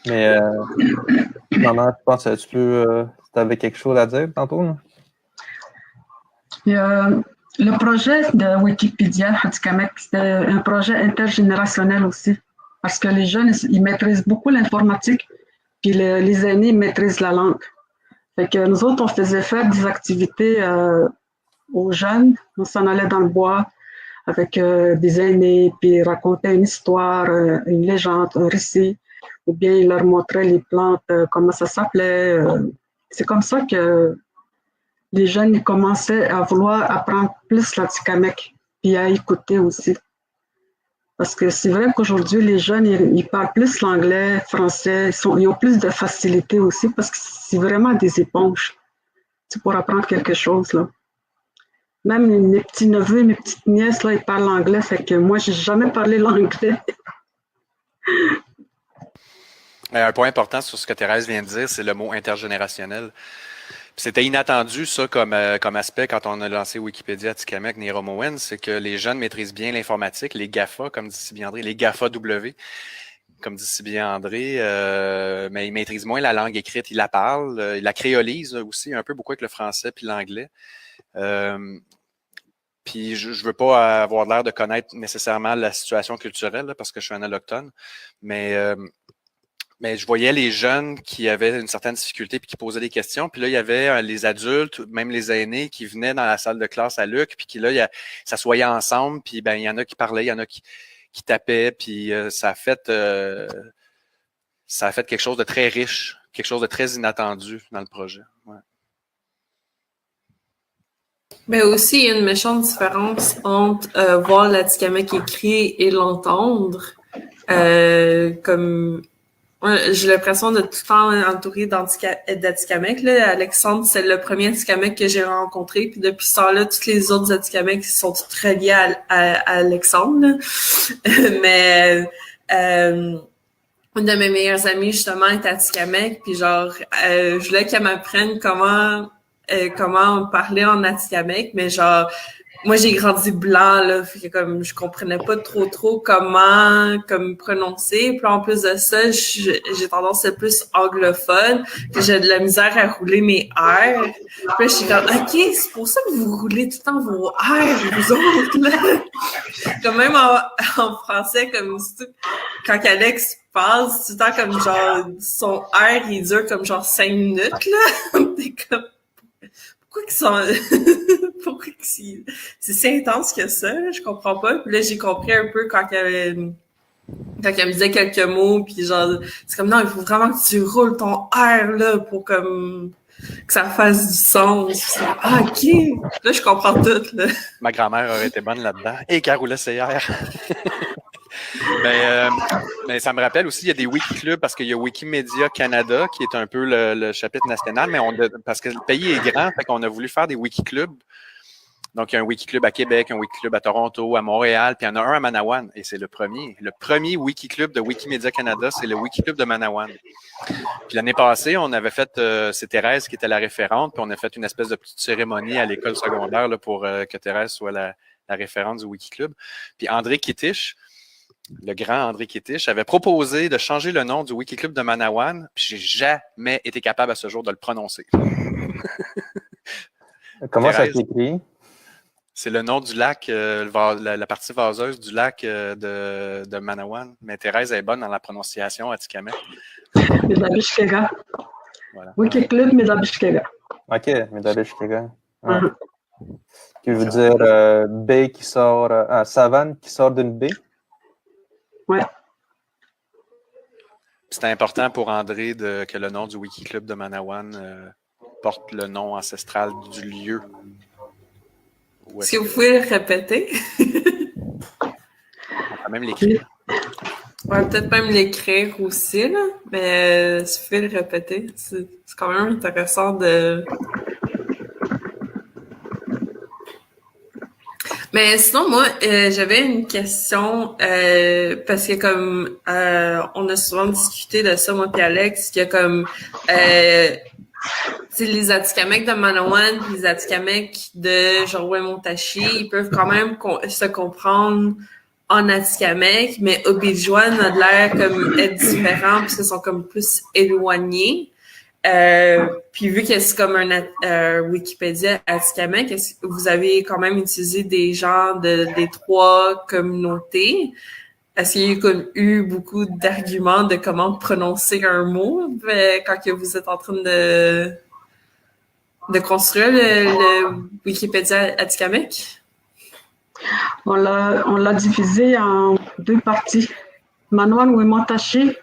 D: Mais maman, je pense que tu avais quelque chose à dire tantôt, là?
F: Le projet de Wikipédia Atikamekw, c'est un projet intergénérationnel aussi, parce que les jeunes, ils maîtrisent beaucoup l'informatique, puis les aînés maîtrisent la langue. Fait que nous autres, on faisait faire des activités aux jeunes. On s'en allait dans le bois avec des aînés, puis racontait une histoire, une légende, un récit, ou bien ils leur montraient les plantes, comment ça s'appelait. C'est comme ça que les jeunes ils commençaient à vouloir apprendre plus l'Atikamekw, puis à écouter aussi. Parce que c'est vrai qu'aujourd'hui, les jeunes, ils parlent plus l'anglais, français, ils ont plus de facilité aussi parce que c'est vraiment des éponges. C'est pour apprendre quelque chose, là. Même mes petits-neveux, mes petites nièces, là, ils parlent anglais, fait que moi, j'ai jamais parlé l'anglais.
E: Un point important sur ce que Thérèse vient de dire, c'est le mot intergénérationnel. C'était inattendu, ça, comme aspect quand on a lancé Wikipédia Atikamekw Niramowen, c'est que les jeunes maîtrisent bien l'informatique, les GAFA, comme dit si bien André, les GAFA W, comme dit si bien André, mais ils maîtrisent moins la langue écrite, ils la parlent, ils la créolisent aussi, un peu beaucoup avec le français puis l'anglais. Puis je veux pas avoir l'air de connaître nécessairement la situation culturelle, là, parce que je suis un allochtone, mais je voyais les jeunes qui avaient une certaine difficulté puis qui posaient des questions. Puis là, il y avait les adultes, même les aînés qui venaient dans la salle de classe à Luc, puis qui là, s'assoyaient ensemble, puis ben il y en a qui parlaient, il y en a qui tapaient, puis ça a fait quelque chose de très riche, quelque chose de très inattendu dans le projet. Ouais.
C: Mais aussi, il y a une méchante différence entre voir l'Atikamekw écrit et l'entendre. Comme j'ai l'impression de tout le temps entourée d'Atikamekw. Alexandre, c'est le premier Atikamekw que j'ai rencontré. Puis depuis ce temps-là, tous les autres Atikamekw sont très liés à Alexandre. Mais une de mes meilleures amies, justement, est Atikamekw. Puis genre, je voulais qu'elle m'apprenne comment parler en Atikamekw. Mais genre, moi, j'ai grandi blanc, là, fait que comme je comprenais pas trop comment prononcer. Puis en plus de ça, j'ai tendance à être plus anglophone, que j'ai de la misère à rouler mes R. Puis là, je suis comme, OK, c'est pour ça que vous roulez tout le temps vos R, vous autres, là. Comme même en français, comme quand Alex parle, c'est tout le temps comme genre, son R, il dure comme genre 5 minutes, là. T'es comme, pourquoi qu'ils sont... Pourquoi que c'est si intense que ça? Je comprends pas. Puis là, j'ai compris un peu quand il y avait Quand elle me disait quelques mots, puis genre, c'est comme non, il faut vraiment que tu roules ton R là pour comme que ça fasse du sens. Ah, ok. Là, je comprends tout, là.
E: Ma grand-mère aurait été bonne là-dedans. Et qu'elle roulait ses airs. Mais ça me rappelle aussi, il y a des Wikiclubs parce qu'il y a Wikimedia Canada qui est un peu le chapitre national, mais parce que le pays est grand, fait qu'on a voulu faire des Wikiclubs. Donc, il y a un Wikiclub à Québec, un Wikiclub à Toronto, à Montréal, puis il y en a un à Manawan, et c'est le premier. Le premier Wikiclub de Wikimedia Canada, c'est le Wikiclub de Manawan. Puis l'année passée, on avait fait, c'est Thérèse qui était la référente, puis on a fait une espèce de petite cérémonie à l'école secondaire là, pour que Thérèse soit la référente du Wikiclub. Puis André Kittich, le grand André Kittich, avait proposé de changer le nom du Wikiclub de Manawan, puis j'ai jamais été capable à ce jour de le prononcer.
D: Comment
E: Thérèse,
D: ça s'écrit?
E: c'est le nom du lac, la partie vaseuse du lac de Manawan. Mais Thérèse est bonne dans la prononciation à Atikamek.
F: Medabishkega.
E: Voilà.
F: Wikiclub Medabishkega.
D: OK, Medabishkega. Ouais. Qui veut dire baie qui sort, savane qui sort d'une baie?
F: Ouais.
E: C'était important pour André que le nom du Wikiclub de Manawan porte le nom ancestral du lieu.
C: Si vous pouvez le répéter.
E: On peut même l'écrire.
C: Ouais, peut-être même l'écrire aussi, là. Mais si vous pouvez le répéter, c'est quand même intéressant de... Mais sinon, moi, j'avais une question, parce que comme on a souvent discuté de ça, moi et Alex, qu'il y a comme les Atikamekw de Manawan, les Atikamekw de Genre-Montachi, ils peuvent quand même se comprendre en Atikamekw, mais Obidjwan a l'air comme être différent parce qu'ils sont comme plus éloignés. Puis vu que c'est comme un Wikipédia Atikamekw, est-ce que vous avez quand même utilisé des gens des trois communautés? Est-ce qu'il y a eu beaucoup d'arguments de comment prononcer un mot quand que vous êtes en train de construire le Wikipédia Atikamekw?
F: On l'a divisé en deux parties. Manawan Wemontachi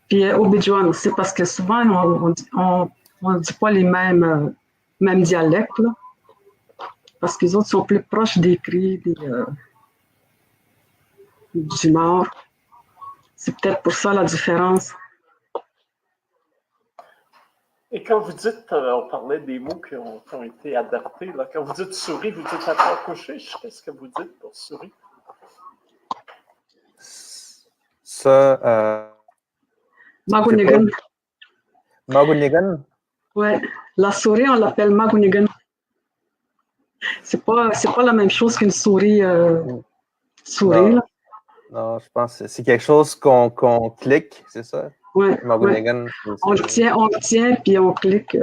F: puis Obidjwan. C'est parce que souvent, on ne dit pas les mêmes dialectes, là, parce que les autres sont plus proches des cris du Nord. C'est peut-être pour ça la différence.
B: Et quand vous dites, on parlait des mots qui ont été adaptés, là. Quand vous dites souris, vous dites à trois coucher. Qu'est-ce que vous dites pour souris?
D: Ça,
F: Magunigan.
D: Magunigan?
F: Ouais. La souris, on l'appelle Magunigan. C'est pas la même chose qu'une souris. Souris, là.
D: Non, je pense que c'est quelque chose qu'on clique, c'est ça?
F: Ouais.
D: Magunigan.
F: Ouais. On le tient, puis on clique.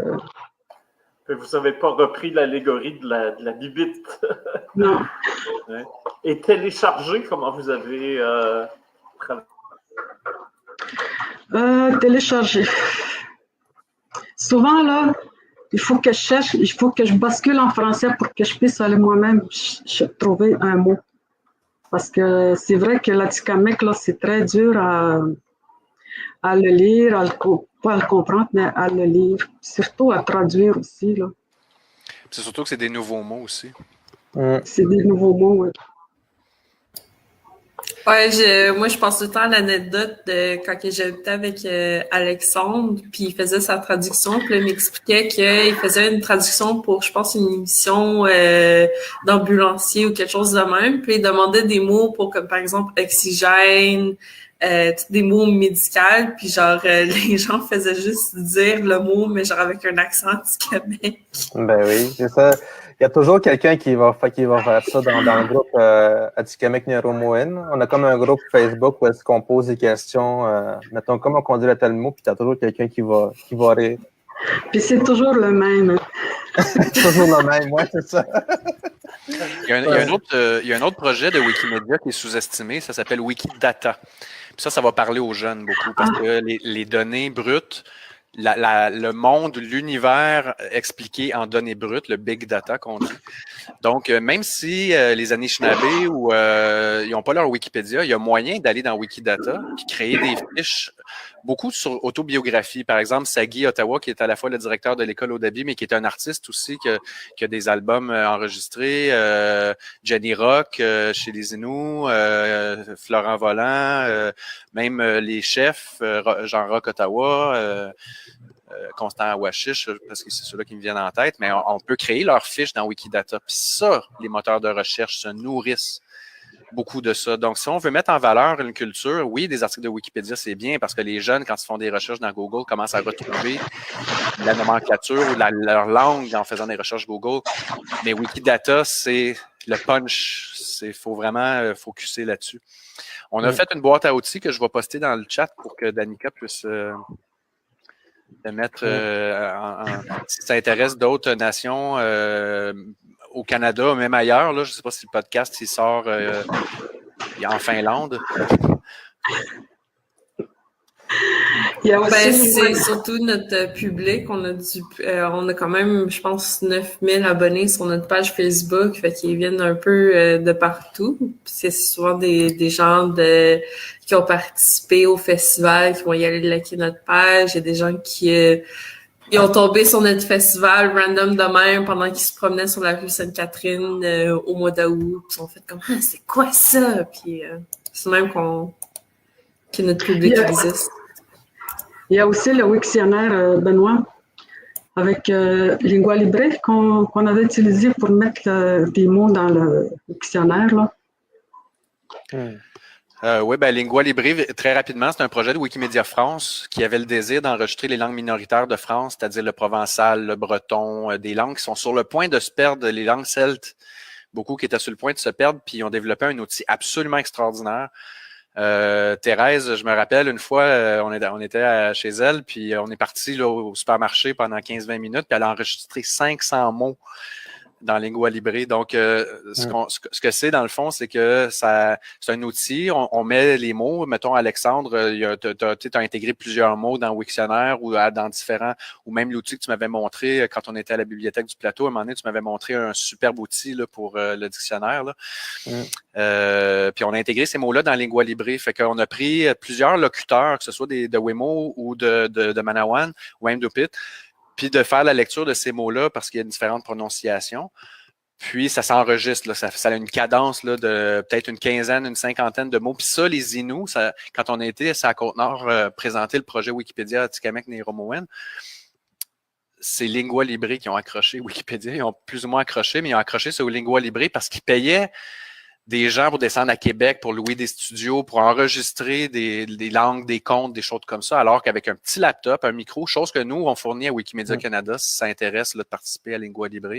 B: Vous n'avez pas repris l'allégorie de la bibite.
F: Non.
B: Ouais. Et télécharger, comment vous avez
F: télécharger. Souvent, là, il faut que je cherche, il faut que je bascule en français pour que je puisse aller moi-même trouver un mot. Parce que c'est vrai que l'Atikamekw, là, c'est très dur à le lire, pas à le comprendre, mais à le lire. Surtout à traduire aussi, là.
E: C'est surtout que c'est des nouveaux mots aussi.
F: C'est des nouveaux mots, oui.
C: Ouais, moi, je pense tout le temps à l'anecdote de quand j'habitais avec Alexandre, puis il faisait sa traduction, puis là, il m'expliquait qu'il faisait une traduction pour, je pense, une émission d'ambulancier ou quelque chose de même, puis il demandait des mots pour, comme par exemple, oxygène, des mots médicaux, puis genre, les gens faisaient juste dire le mot, mais genre avec un accent atikamekw.
D: Ben oui, c'est ça. Il y a toujours quelqu'un qui va faire ça dans le groupe Atikamekw Neuromoine. On a comme un groupe Facebook où est-ce qu'on pose des questions, mettons comment on dirait tel mot, puis il y a toujours quelqu'un qui va rire.
F: Puis c'est toujours le même.
D: Toujours le même, ouais, c'est ça.
E: Il y a un autre projet de Wikimedia qui est sous-estimé, ça s'appelle Wikidata. Puis ça va parler aux jeunes beaucoup parce que les données brutes le monde, l'univers expliqué en données brutes, le big data qu'on dit. Donc, même si les Anishinaabe ou ils n'ont pas leur Wikipédia, il y a moyen d'aller dans Wikidata et créer des fiches, beaucoup sur autobiographie. Par exemple, Sagi Ottawa, qui est à la fois le directeur de l'école Odabi, mais qui est un artiste aussi, qui a des albums enregistrés. Jenny Rock chez les Inuits, Florent Volant, même les chefs, Jean Rock Ottawa, Constant Awashish, parce que c'est ceux-là qui me viennent en tête, mais on peut créer leurs fiches dans Wikidata. Puis ça, les moteurs de recherche se nourrissent beaucoup de ça. Donc, si on veut mettre en valeur une culture, oui, des articles de Wikipédia, c'est bien parce que les jeunes, quand ils font des recherches dans Google, commencent à retrouver la nomenclature ou leur langue en faisant des recherches Google. Mais Wikidata, c'est le punch. Il faut vraiment focusser là-dessus. On a fait une boîte à outils que je vais poster dans le chat pour que Danica puisse le mettre si ça intéresse d'autres nations au Canada, même ailleurs. Là, je ne sais pas si le podcast il sort en Finlande.
C: C'est surtout notre public. On a quand même, je pense, 9000 abonnés sur notre page Facebook. Fait qu'ils viennent un peu de partout. C'est souvent des gens qui ont participé au festival, qui vont y aller liker notre page. Il y a des gens qui ils ont tombé sur notre festival random de même pendant qu'ils se promenaient sur la rue Sainte-Catherine au mois d'août. Ils ont fait comme « c'est quoi ça? » Puis c'est même que notre public existe.
F: Il y a aussi le Wiktionnaire, Benoît, avec Lingua Libre qu'on avait utilisé pour mettre des mots dans le Wiktionnaire. Là.
E: Oui, Lingua Libre, très rapidement, c'est un projet de Wikimedia France qui avait le désir d'enregistrer les langues minoritaires de France, c'est-à-dire le provençal, le breton, des langues qui sont sur le point de se perdre, les langues celtes, beaucoup qui étaient sur le point de se perdre, puis ils ont développé un outil absolument extraordinaire. Thérèse, je me rappelle une fois, on était chez elle, puis on est parti là, au supermarché pendant 15-20 minutes, puis elle a enregistré 500 mots dans Lingua Libre. Donc, ce que c'est, dans le fond, c'est que c'est un outil, on met les mots, mettons Alexandre, tu as intégré plusieurs mots dans Wiktionnaire ou dans différents, ou même l'outil que tu m'avais montré quand on était à la bibliothèque du plateau, à un moment donné, tu m'avais montré un superbe outil là, pour le dictionnaire. Là. Puis on a intégré ces mots-là dans Lingua Libre. Fait qu'on a pris plusieurs locuteurs, que ce soit de Wemo ou de Manawan ou même d'Upit, puis de faire la lecture de ces mots-là parce qu'il y a différentes prononciations. Puis ça s'enregistre, là, ça a une cadence là, de peut-être une quinzaine, une cinquantaine de mots. Puis ça, les Inuits, quand on a été à Côte-Nord présenter le projet Wikipédia Atikamekw-Nehrumowen, c'est Lingua Libre qui ont accroché Wikipédia. Ils ont plus ou moins accroché, mais ils ont accroché sur Lingua Libre parce qu'ils payaient des gens pour descendre à Québec, pour louer des studios, pour enregistrer des langues, des contes, des choses comme ça, alors qu'avec un petit laptop, un micro, chose que nous, on fournit à Wikimedia Canada, si ça intéresse là, de participer à Lingua Libre,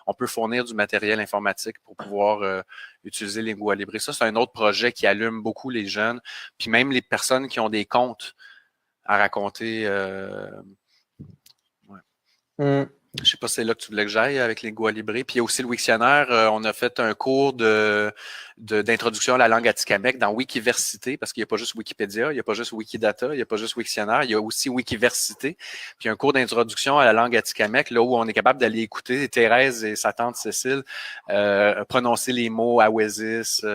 E: on peut fournir du matériel informatique pour pouvoir utiliser Lingua Libre. Ça, c'est un autre projet qui allume beaucoup les jeunes, puis même les personnes qui ont des contes à raconter. Je ne sais pas si c'est là que tu voulais que j'aille avec Lingua Libre. Puis il y a aussi le Wiktionnaire. On a fait un cours d'introduction à la langue atikamekw dans Wikiversité, parce qu'il n'y a pas juste Wikipédia, il n'y a pas juste Wikidata, il n'y a pas juste Wiktionnaire, il y a aussi Wikiversité. Puis un cours d'introduction à la langue atikamekw, là où on est capable d'aller écouter Thérèse et sa tante Cécile prononcer les mots Awesis. C'est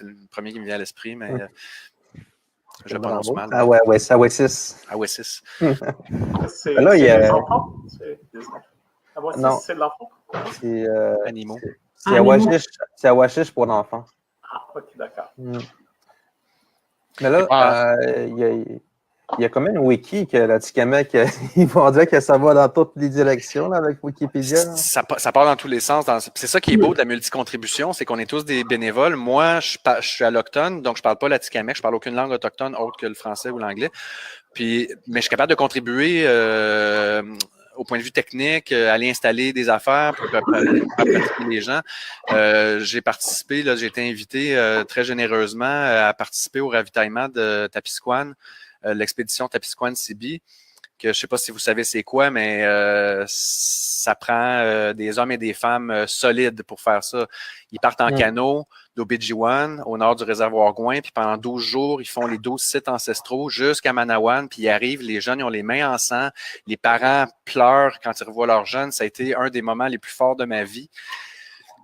E: le premier qui me vient à l'esprit, mais je le prononce mal.
D: C'est Awesis.
E: Awesis.
B: C'est
D: là, il y a...
B: des enfants?
D: Non.
B: C'est l'enfant?
D: C'est
E: Animaux.
D: C'est Awashish pour l'enfant.
B: Ah, ok, d'accord.
D: Mais là, il y a quand même un wiki que l'Atikamekw, ils vont dire que ça va dans toutes les directions là, avec Wikipédia.
E: Ça part dans tous les sens. C'est ça qui est beau de la multicontribution, c'est qu'on est tous des bénévoles. Moi, je suis allochtone, donc je parle pas l'Atikamekw, je parle aucune langue autochtone autre que le français ou l'anglais. Mais je suis capable de contribuer au point de vue technique, aller installer des affaires pour pratiquer les gens. J'ai participé, là, j'ai été invité très généreusement à participer au ravitaillement de Tapisquan, l'expédition Tapisquan-Sibi. que je sais pas si vous savez c'est quoi, mais ça prend des hommes et des femmes solides pour faire ça. Ils partent en canot d'Obidjiwan, au nord du réservoir Gouin, puis pendant 12 jours, ils font les 12 sites ancestraux jusqu'à Manawan, puis ils arrivent, les jeunes, ils ont les mains en sang, les parents pleurent quand ils revoient leurs jeunes. Ça a été un des moments les plus forts de ma vie.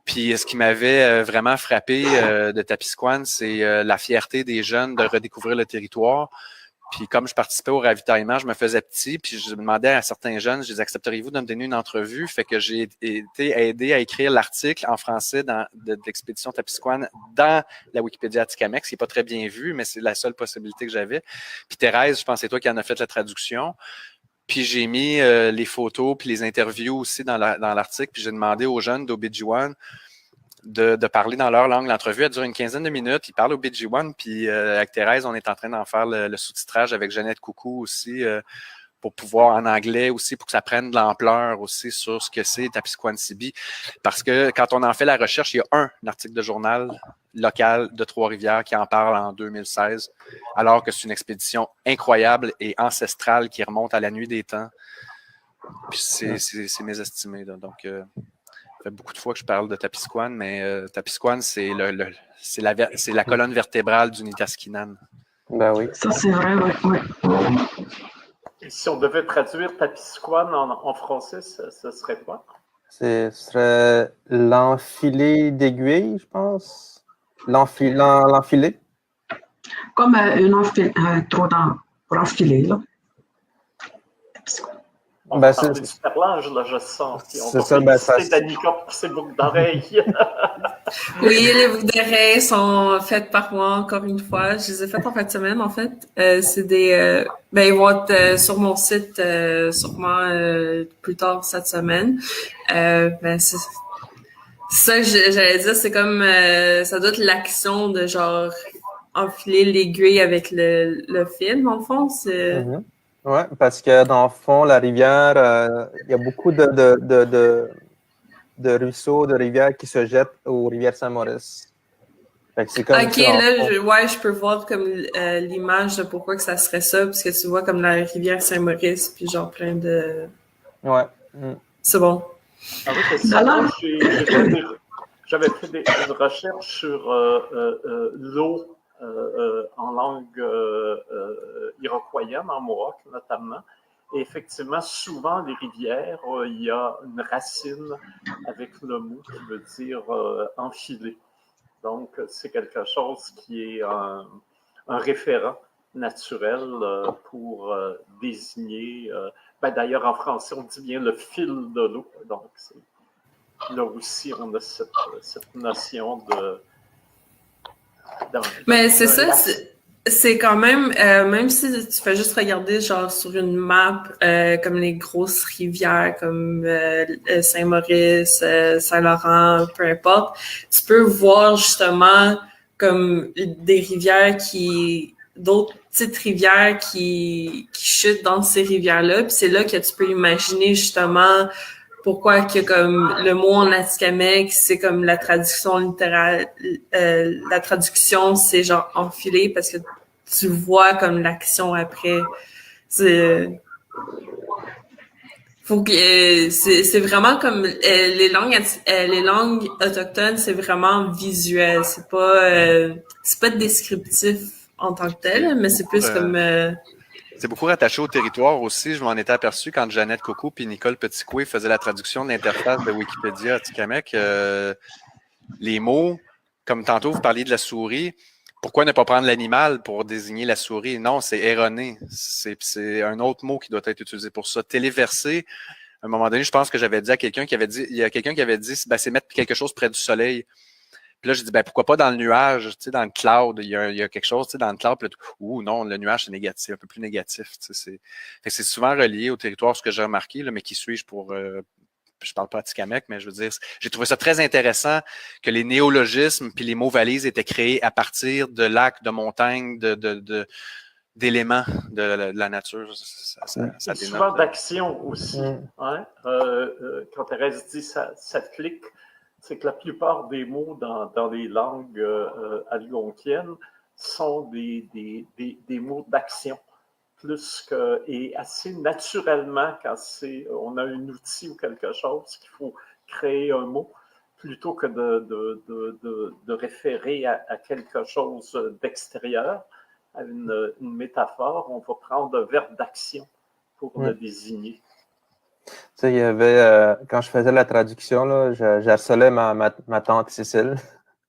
E: Puis ce qui m'avait vraiment frappé de Tapiscoine, c'est la fierté des jeunes de redécouvrir le territoire. Puis comme je participais au ravitaillement, je me faisais petit, puis je demandais à certains jeunes, je disais, accepteriez-vous de me donner une entrevue? Fait que j'ai été aidé à écrire l'article en français de l'expédition Tapiscoine dans la Wikipédia Atikamekw, ce qui n'est pas très bien vu, mais c'est la seule possibilité que j'avais. Puis Thérèse, je pense que c'est toi qui en as fait la traduction. Puis j'ai mis les photos puis les interviews aussi dans l'article, puis j'ai demandé aux jeunes d'Obidjiwan de parler dans leur langue. L'entrevue a duré une quinzaine de minutes. Ils parlent Obidjiwan, puis avec Thérèse, on est en train d'en faire le sous-titrage avec Jeannette Coucou aussi, pour pouvoir en anglais aussi, pour que ça prenne de l'ampleur aussi sur ce que c'est Tapiscoine-Sibi. Parce que quand on en fait la recherche, il y a un article de journal local de Trois-Rivières qui en parle en 2016, alors que c'est une expédition incroyable et ancestrale qui remonte à la nuit des temps. Puis c'est mésestimé, là. Donc, ça fait beaucoup de fois que je parle de Tapiscoine, mais Tapiscoine, c'est la colonne vertébrale du Nitaskinan.
D: Ben oui.
F: Ça, c'est vrai, oui.
B: Et si on devait traduire Tapiscoine en français, ce serait quoi?
D: Ce serait l'enfilé d'aiguilles, je pense. L'enfilé.
F: Comme un trou pour enfiler, là.
B: On
D: Ben,
B: va parler du perlage, là, je sens. Puis on va
D: ça, ben, ça...
B: Danica pour ses boucles d'oreilles.
C: Oui, les boucles d'oreilles sont faites par moi, encore une fois. Je les ai faites en fin de semaine, en fait. C'est des... ils vont être sur mon site sûrement plus tard cette semaine. C'est ça que j'allais dire, c'est comme... ça doit être l'action de genre enfiler l'aiguille avec le fil, dans le fond. C'est...
D: Oui, parce que dans le fond, la rivière, il y a beaucoup de ruisseaux, de rivières qui se jettent aux rivières Saint-Maurice. C'est comme
C: ok,
D: ça,
C: là, je peux voir comme l'image de pourquoi que ça serait ça, parce que tu vois comme la rivière Saint-Maurice, puis genre plein de...
D: Ouais.
C: C'est bon.
B: Ah oui, c'est ça. J'avais fait des recherches sur l'eau en langue iroquoienne, en Mohawk notamment. Et effectivement, souvent, les rivières, il y a une racine avec le mot qui veut dire enfiler. Donc, c'est quelque chose qui est un référent naturel pour désigner. D'ailleurs, en français, on dit bien le fil de l'eau. Donc, là aussi, on a cette notion de...
C: Mais c'est ça, c'est quand même, même si tu fais juste regarder genre sur une map comme les grosses rivières comme Saint-Maurice, Saint-Laurent, peu importe, tu peux voir justement comme des rivières d'autres petites rivières qui chutent dans ces rivières-là, puis c'est là que tu peux imaginer justement pourquoi que comme le mot en atikamekw, c'est comme la traduction littérale, la traduction c'est genre enfiler parce que tu vois comme l'action après. C'est vraiment comme les langues autochtones, c'est vraiment visuel, c'est pas descriptif en tant que tel, mais c'est plus comme
E: c'est beaucoup rattaché au territoire aussi. Je m'en étais aperçu quand Jeannette Coucou et Nicole Petitcoué faisaient la traduction de l'interface de Wikipédia Atikamekw. Les mots, comme tantôt vous parliez de la souris, pourquoi ne pas prendre l'animal pour désigner la souris? Non, c'est erroné. C'est un autre mot qui doit être utilisé pour ça. Téléverser, à un moment donné, je pense que j'avais dit à quelqu'un qui avait dit, il y a quelqu'un qui avait dit, c'est mettre quelque chose près du soleil. Puis là, j'ai dit, pourquoi pas dans le nuage, tu sais, dans le cloud, il y a quelque chose, tu sais, dans le cloud. Puis là, non, le nuage, c'est négatif, un peu plus négatif. Tu sais, c'est souvent relié au territoire, ce que j'ai remarqué, là, mais qui suis-je pour... je parle pas Atikamekw, mais je veux dire, j'ai trouvé ça très intéressant que les néologismes puis les mots valises étaient créés à partir de lacs, de montagnes, d'éléments de la nature. Ça
B: souvent d'action aussi. Hein? Quand Thérèse dit ça te clique, c'est que la plupart des mots dans les langues algonquiennes sont des mots d'action plus que, et assez naturellement quand on a un outil ou quelque chose qu'il faut créer un mot, plutôt que de référer à quelque chose d'extérieur, à une métaphore, on va prendre un verbe d'action pour le désigner.
D: Tu sais, il y avait, quand je faisais la traduction, là, j'harcelais ma tante Cécile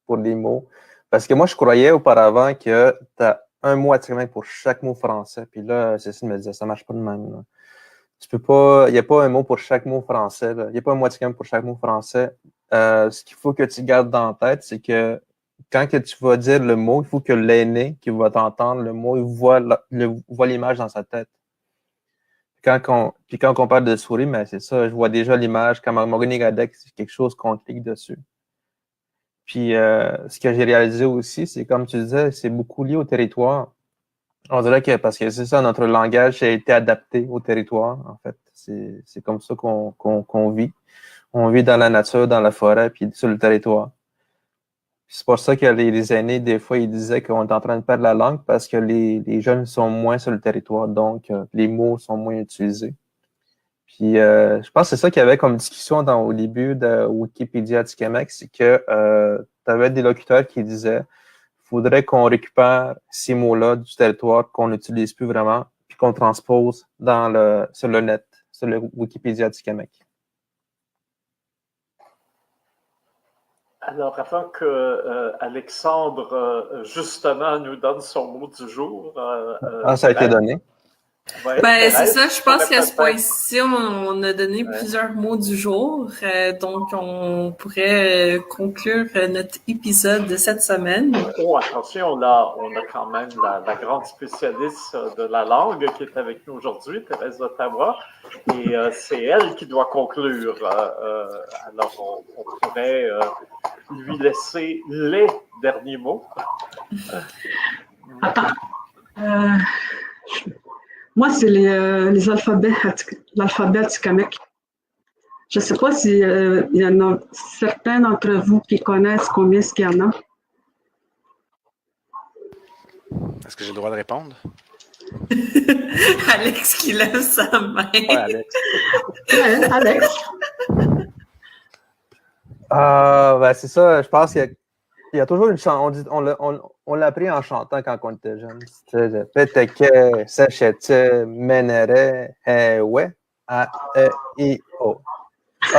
D: pour des mots. Parce que moi, je croyais auparavant que tu as un mot atikamekw pour chaque mot français. Puis là, Cécile me disait, ça marche pas de même. Là. Tu peux pas, il n'y a pas un mot pour chaque mot français. Il n'y a pas un mot atikamekw pour chaque mot français. Ce qu'il faut que tu gardes dans la tête, c'est que quand que tu vas dire le mot, il faut que l'aîné qui va t'entendre le mot, il voit l'image dans sa tête. Puis quand on parle de souris, mais c'est ça, je vois déjà l'image. Quand Morganigadek, c'est quelque chose qu'on clique dessus. Puis ce que j'ai réalisé aussi, c'est comme tu disais, c'est beaucoup lié au territoire. On dirait que parce que c'est ça, notre langage a été adapté au territoire, en fait. C'est comme ça qu'on vit. On vit dans la nature, dans la forêt, puis sur le territoire. C'est pour ça que les aînés, des fois, ils disaient qu'on est en train de perdre la langue parce que les jeunes sont moins sur le territoire, donc les mots sont moins utilisés. Puis je pense que c'est ça qu'il y avait comme discussion au début de Wikipédia Atikamekw, c'est que tu avais des locuteurs qui disaient faudrait qu'on récupère ces mots-là du territoire qu'on n'utilise plus vraiment, puis qu'on transpose sur le net, sur le Wikipédia Atikamekw.
B: Alors, avant que Alexandre, justement, nous donne son mot du jour.
D: Ça a été donné.
B: Ouais,
C: Ben, c'est ça, je pense qu'à ce point-ci, on a donné plusieurs mots du jour. Donc, on pourrait conclure notre épisode de cette semaine.
B: Oh, attention, on a quand même la grande spécialiste de la langue qui est avec nous aujourd'hui, Thérèse Ottawa, et c'est elle qui doit conclure. Alors, on pourrait lui laisser les derniers mots.
F: Attends. Moi, c'est l'alphabet atikamekw. Je ne sais pas s'il y en a certains d'entre vous qui connaissent combien est-ce qu'il y en a.
E: Est-ce que j'ai le droit de répondre?
C: Alex qui lève sa main.
E: Ouais, Alex.
F: Ouais, Alex.
D: Ben c'est ça, je pense qu'il y a toujours une chanson. On l'a appris en chantant quand on était jeune. C'était Peteke, Sachete, Menere, ouais, A, E, I, O.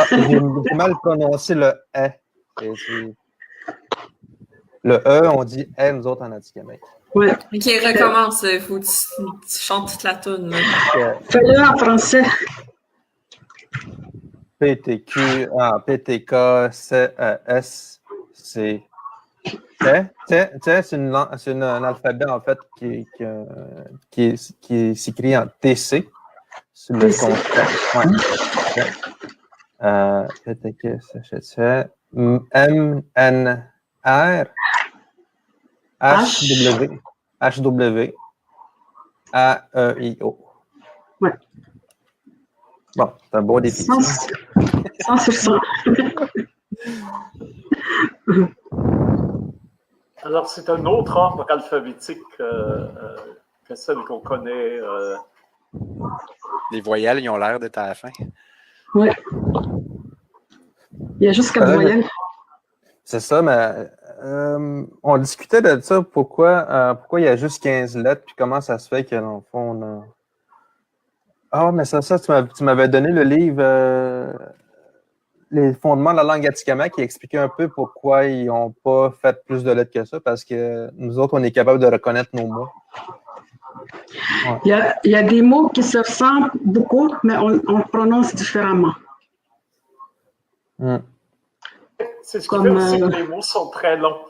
D: J'ai mal prononcé le E. Le E, on dit E, nous autres en Atikamekw.
F: Ouais.
C: Ok, recommence. Il faut que tu chantes toute la toune.
F: Fais-le en français.
D: PTQ, PTK, CES, c'est c'est un alphabet en fait qui s'écrit en TC sur le son. PTK, CHC, MNR, HW, AEIO.
F: Ouais.
D: Bon, c'est un bon défi.
F: 100 sur 100.
B: Alors, c'est un autre ordre alphabétique que celle qu'on connaît.
E: Les voyelles, ils ont l'air d'être à la fin.
F: Oui. Il y a juste 4 voyelles.
D: C'est ça, mais on discutait de ça. Pourquoi il y a juste 15 lettres, puis comment ça se fait que, dans le fond, on a... Ah, mais ça, tu m'avais donné le livre Les fondements de la langue atikamekw qui expliquait un peu pourquoi ils n'ont pas fait plus de lettres que ça, parce que nous autres, on est capable de reconnaître nos mots. Ouais.
F: Il y a des mots qui se ressemblent beaucoup, mais on prononce différemment.
B: C'est ce qui fait aussi que les mots sont très longs.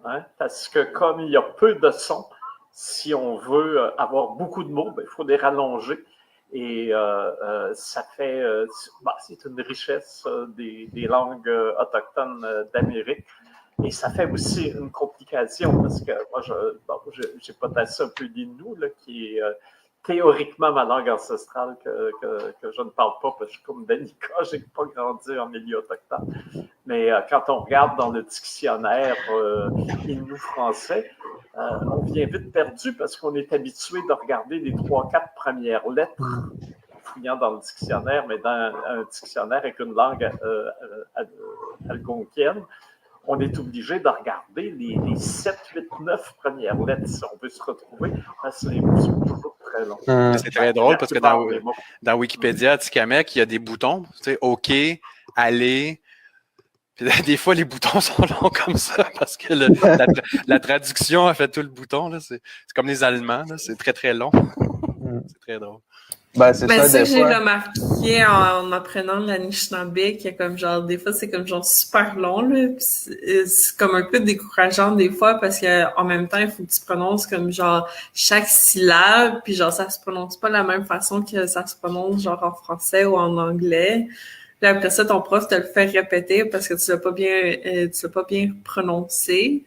B: Hein, parce que comme il y a peu de sons, si on veut avoir beaucoup de mots, il faut les rallonger. Et ça fait, c'est une richesse des langues autochtones d'Amérique. Et ça fait aussi une complication parce que moi, j'ai potassé un peu l'innu, qui est théoriquement ma langue ancestrale que je ne parle pas parce que je suis comme Danica, je n'ai pas grandi en milieu autochtone. Mais quand on regarde dans le dictionnaire Innu français, on vient vite perdu parce qu'on est habitué de regarder les 3-4 premières lettres en fouillant dans le dictionnaire, mais dans un dictionnaire avec une langue algonquienne, on est obligé de regarder les 7, 8, 9 premières lettres si on veut se retrouver, parce que les mots sont toujours très longs.
E: C'est très drôle parce que dans Wikipédia Atikamekw, il y a des boutons, tu sais, OK, aller. Puis des fois, les boutons sont longs comme ça parce que la traduction a fait tout le bouton. Là. C'est comme les Allemands, là. C'est très, très long. C'est très drôle.
D: Ben, c'est
C: Ben, ça
D: des
C: que j'ai
D: fois.
C: remarqué en apprenant l'Anishinaabe, qu'il y a comme genre, des fois, c'est comme genre super long, là. Puis c'est comme un peu décourageant des fois parce qu'en même temps, il faut que tu prononces comme genre chaque syllabe, puis genre ça se prononce pas de la même façon que ça se prononce genre en français ou en anglais. Puis après ça, ton prof te le fait répéter parce que tu l'as pas bien prononcé.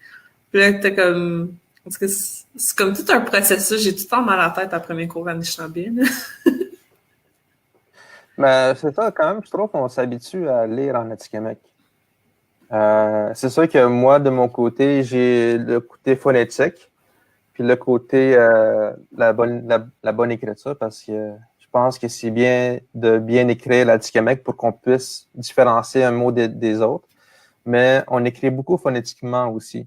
C: Puis là, t'as comme, parce que c'est comme tout un processus. J'ai tout le temps mal à la tête après mes cours Anishinaabe.
D: Mais c'est ça, quand même, je trouve qu'on s'habitue à lire en Atikamekw. C'est sûr que moi, de mon côté, j'ai le côté phonétique, puis le côté la bonne écriture, parce que je pense que c'est bien de bien écrire l'Atikamekw pour qu'on puisse différencier un mot des autres. Mais on écrit beaucoup phonétiquement aussi.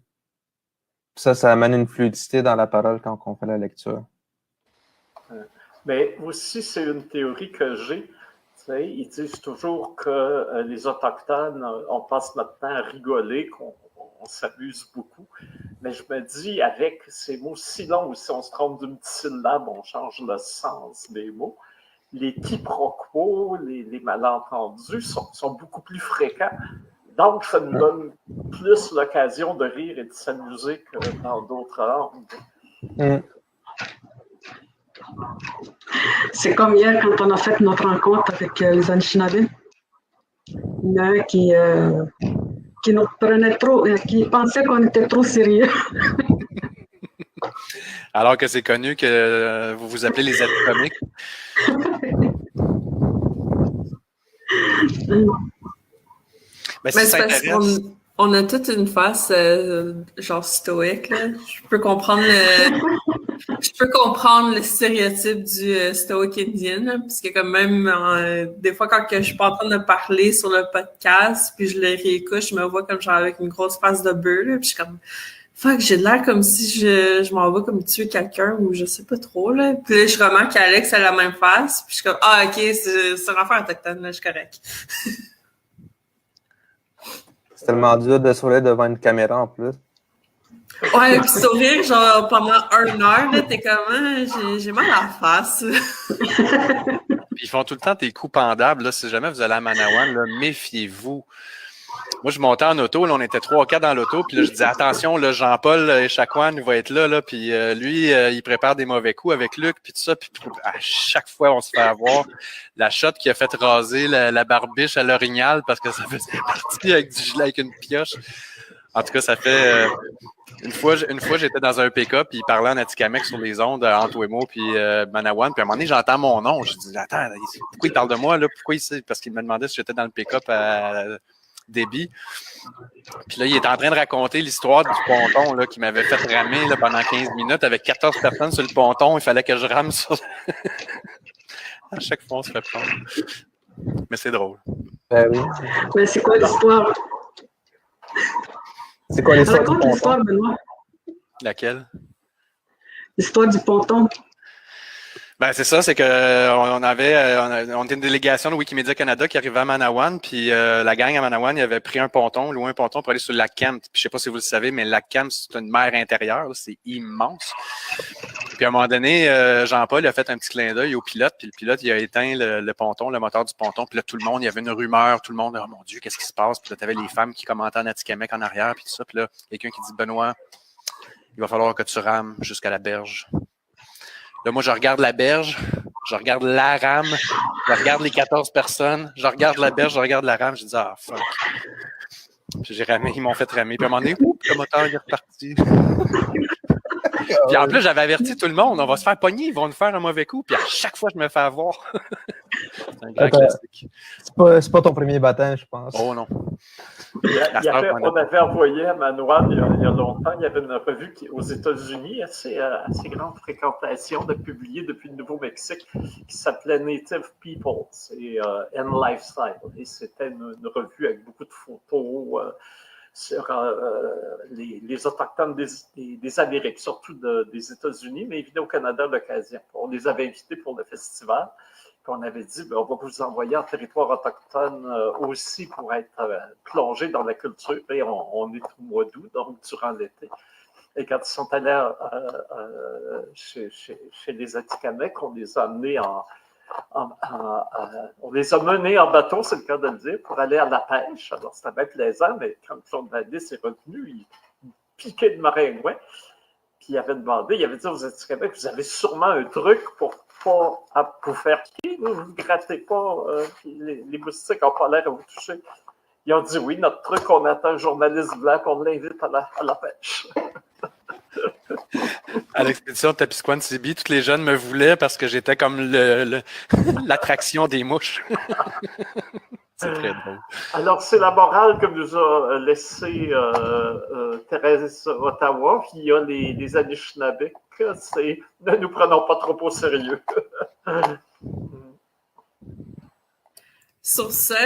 D: Ça amène une fluidité dans la parole quand on fait la lecture.
B: Mais aussi, c'est une théorie que j'ai. Tu sais, ils disent toujours que les Autochtones, on passe notre temps à rigoler, qu'on s'amuse beaucoup. Mais je me dis, avec ces mots si longs, si on se trompe d'une petite syllabe, on change le sens des mots. Les quiproquos, les malentendus sont beaucoup plus fréquents. Donc, ça nous donne plus l'occasion de rire et de s'amuser que dans d'autres langues.
F: C'est comme hier quand on a fait notre rencontre avec les Anishinaabe. Il y en a un qui nous prenait trop, qui pensait qu'on était trop sérieux.
E: Alors que c'est connu que vous vous appelez les Atikamekw.
C: Mais c'est parce qu'on a toute une face genre stoïque. Là. Je peux comprendre le stéréotype du stoïque indien, là, parce que quand même, des fois, quand je suis pas en train de parler sur le podcast, puis je le réécoute, je me vois comme genre avec une grosse face de bœuf, là, puis je suis comme, fuck, j'ai l'air comme si je m'en vais comme tuer quelqu'un ou je sais pas trop, là. Puis là, je remarque qu'Alex a la même face, puis je suis comme, ah, ok, c'est une affaire autochtone, là, je suis correct.
D: C'est tellement dur de sourire devant une caméra en plus.
C: Ouais, puis sourire, genre, pendant 1 heure, là, t'es comment? J'ai mal à la face.
E: Puis ils font tout le temps des coups pendables. Là, si jamais vous allez à Manawan, là, méfiez-vous. Moi, je montais en auto, là, on était 3 ou 4 dans l'auto, puis là, je disais, attention, là, Jean-Paul Echaquan, il va être là, puis lui, il prépare des mauvais coups avec Luc, puis tout ça, puis à chaque fois, on se fait avoir la shot qui a fait raser la barbiche à l'orignal parce que ça faisait partie avec du gilet avec une pioche. En tout cas, ça fait... Une fois, j'étais dans un pick-up, puis il parlait en Atikamekw sur les ondes entre Wemo puis Manawan, puis à un moment donné, j'entends mon nom. Je dis, attends, pourquoi il parle de moi, là? Pourquoi il sait? Parce qu'il me demandait si j'étais dans le pick-up à Débit. Puis là, il était en train de raconter l'histoire du ponton là, qui m'avait fait ramer là, pendant 15 minutes avec 14 personnes sur le ponton. Il fallait que je rame sur... À chaque fois, on se fait prendre. Mais c'est drôle.
D: Ben oui.
F: Mais c'est quoi l'histoire?
D: C'est quoi l'histoire du
F: Raconte
D: ponton?
F: l'histoire, Benoît.
E: Laquelle?
F: L'histoire du ponton.
E: Ben, c'est ça, c'est que on était une délégation de Wikimedia Canada qui arrivait à Manawan, puis la gang à Manawan, il avait pris un ponton, loué un ponton pour aller sur le lac Kempt. Puis je sais pas si vous le savez, mais le lac Kempt, c'est une mer intérieure, là, c'est immense. Puis à un moment donné, Jean-Paul a fait un petit clin d'œil au pilote, puis le pilote, il a éteint le ponton, le moteur du ponton, puis là, tout le monde, il y avait une rumeur, tout le monde, oh mon Dieu, qu'est-ce qui se passe? Puis là, t'avais les femmes qui commentaient en Atikamekw en arrière, puis tout ça, puis là, quelqu'un qui dit, Benoît, il va falloir que tu rames jusqu'à la berge. Là, moi, je regarde la berge, je regarde la rame, je regarde les 14 personnes, je regarde la berge, je regarde la rame, je dis, ah, fuck. Puis j'ai ramé, ils m'ont fait ramer. Puis à un moment donné, le moteur il est reparti. Puis en plus, j'avais averti tout le monde, on va se faire pogner, ils vont nous faire un mauvais coup. Puis à chaque fois, je me fais avoir. C'est un grand classique.
D: C'est pas ton premier baptême, je pense.
E: Oh non.
B: On avait envoyé à Manoir il y a longtemps, il y avait une revue aux États-Unis, assez grande fréquentation, de publier depuis le Nouveau-Mexique, qui s'appelait Native People and Lifestyle. Et c'était une revue avec beaucoup de photos sur les Autochtones des Amériques, surtout des États-Unis, mais évidemment au Canada à l'occasion. On les avait invités pour le festival. Puis on avait dit, on va vous envoyer en territoire autochtone aussi pour être plongé dans la culture. Et on est au mois d'août, donc durant l'été. Et quand ils sont allés chez les Atikamekw, on les a amenés on les a menés en bateau, c'est le cas de le dire, pour aller à la pêche. Alors c'était bien plaisant, mais quand Claude Valdis est revenu, il piquait de maringouin. Puis il avait demandé, il avait dit aux Atikamekw, vous avez sûrement un truc pour faire pied, vous ne grattez pas, les moustiques n'ont pas l'air à vous toucher. Ils ont dit oui, notre truc, on attend un journaliste blanc, on l'invite à la pêche.
E: À l'expédition Témiscouanésibi, tous les jeunes me voulaient parce que j'étais comme l'attraction des mouches. C'est très drôle.
B: Alors, c'est la morale que nous a laissée Thérèse Ottawa. Puis il y a les Anishinaabeg, c'est ne nous prenons pas trop au sérieux.
C: Sur ça,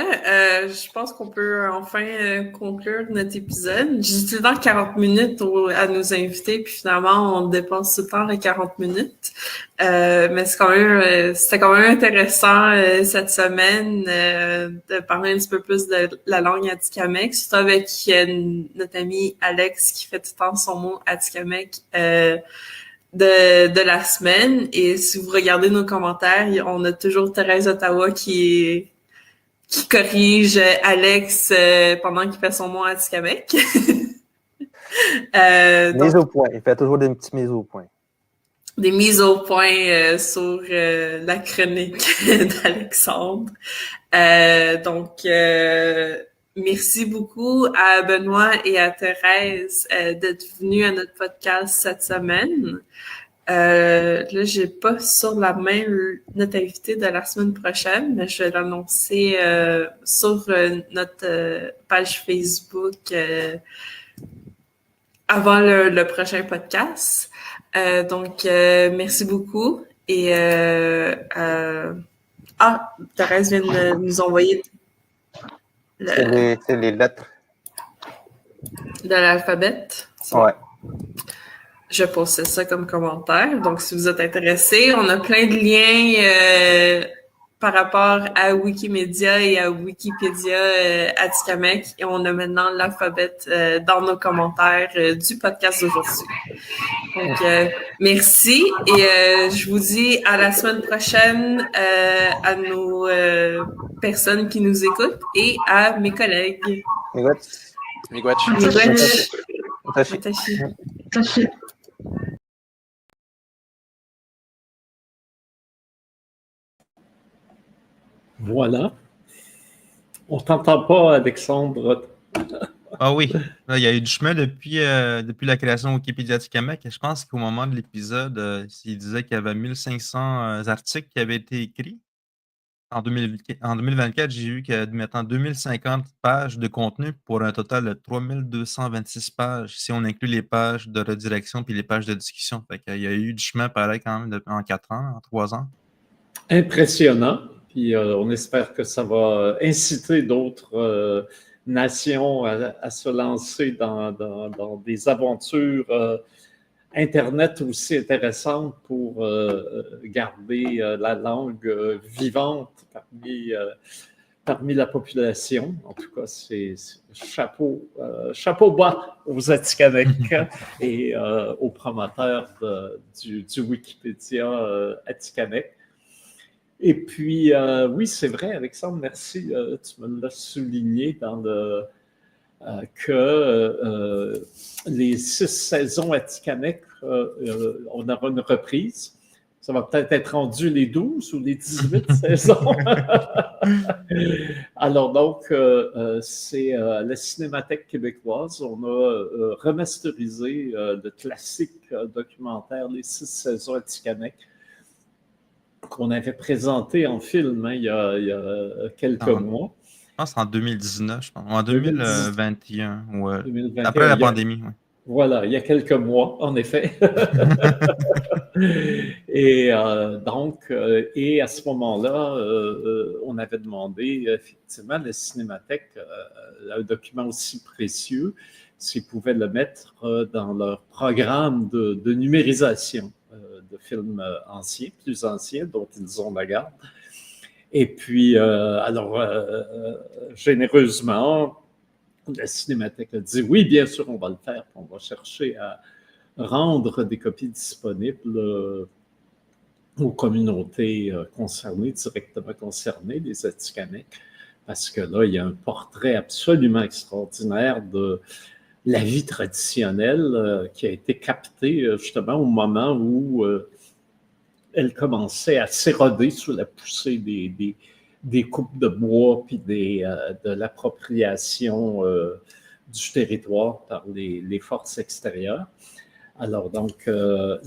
C: je pense qu'on peut enfin conclure notre épisode. J'ai dit dans 40 minutes à nos invités, puis finalement, on dépasse tout le temps les 40 minutes. Mais c'était quand même intéressant cette semaine de parler un petit peu plus de la langue atikamekw, surtout avec notre ami Alex qui fait tout le temps son mot atikamekw de la semaine. Et si vous regardez nos commentaires, on a toujours Thérèse Ottawa qui corrige Alex pendant qu'il fait son mot atikamekw.
D: Mise au point. Il fait toujours des petites mises au point.
C: Des mises au point sur la chronique d'Alexandre. Merci beaucoup à Benoît et à Thérèse d'être venus à notre podcast cette semaine. Là, j'ai pas sur la main notre invité de la semaine prochaine, mais je vais l'annoncer sur notre page Facebook avant le prochain podcast. Merci beaucoup. Et Thérèse vient de nous envoyer
D: c'est les lettres
C: de l'alphabet.
D: Ouais.
C: Je postais ça comme commentaire. Donc, si vous êtes intéressés, on a plein de liens par rapport à Wikimedia et à Wikipédia Atikamekw. Et on a maintenant l'alphabet dans nos commentaires du podcast d'aujourd'hui. Donc, merci. Et je vous dis à la semaine prochaine à nos personnes qui nous écoutent et à mes collègues.
E: Miigwech.
F: Tachi.
B: Voilà. On t'entend pas, Alexandre.
A: Ah oui, là, il y a eu du chemin depuis la création de Wikipédia Atikamekw. Je pense qu'au moment de l'épisode, il disait qu'il y avait 1500 articles qui avaient été écrits. En 2024, j'ai vu qu'il y a maintenant 2050 pages de contenu pour un total de 3226 pages, si on inclut les pages de redirection puis les pages de discussion. Fait qu'il y a eu du chemin pareil quand même en 4 ans, en 3 ans.
B: Impressionnant. Puis on espère que ça va inciter d'autres nations à se lancer dans des aventures Internet aussi intéressantes pour garder la langue vivante parmi la population. En tout cas, c'est chapeau bas aux Atikamekw et aux promoteurs du Wikipédia Atikamekw. Et puis, oui, c'est vrai, Alexandre, merci. Tu me l'as souligné que les 6 saisons Atikamekw, on aura une reprise. Ça va peut-être être rendu les 12 ou les 18 saisons. Alors donc, c'est la Cinémathèque québécoise. On a remasterisé le classique documentaire Les 6 saisons Atikamekw qu'on avait présenté en film il y a quelques mois.
A: pense en 2019, je pense. En
B: 2010.
A: 2021, ouais.
B: 2021.
A: Après la pandémie, ouais.
B: Voilà, il y a quelques mois, en effet. Et et à ce moment-là, on avait demandé effectivement à la Cinémathèque un document aussi précieux, s'ils pouvaient le mettre dans leur programme de numérisation de films anciens, plus anciens, dont ils ont la garde. Et puis, généreusement, la Cinémathèque a dit oui, bien sûr, on va le faire. On va chercher à rendre des copies disponibles aux communautés concernées, directement concernées, les Atikamekw, parce que là, il y a un portrait absolument extraordinaire de la vie traditionnelle qui a été captée justement au moment où elle commençait à s'éroder sous la poussée des coupes de bois puis de l'appropriation du territoire par les forces extérieures. Alors, donc, on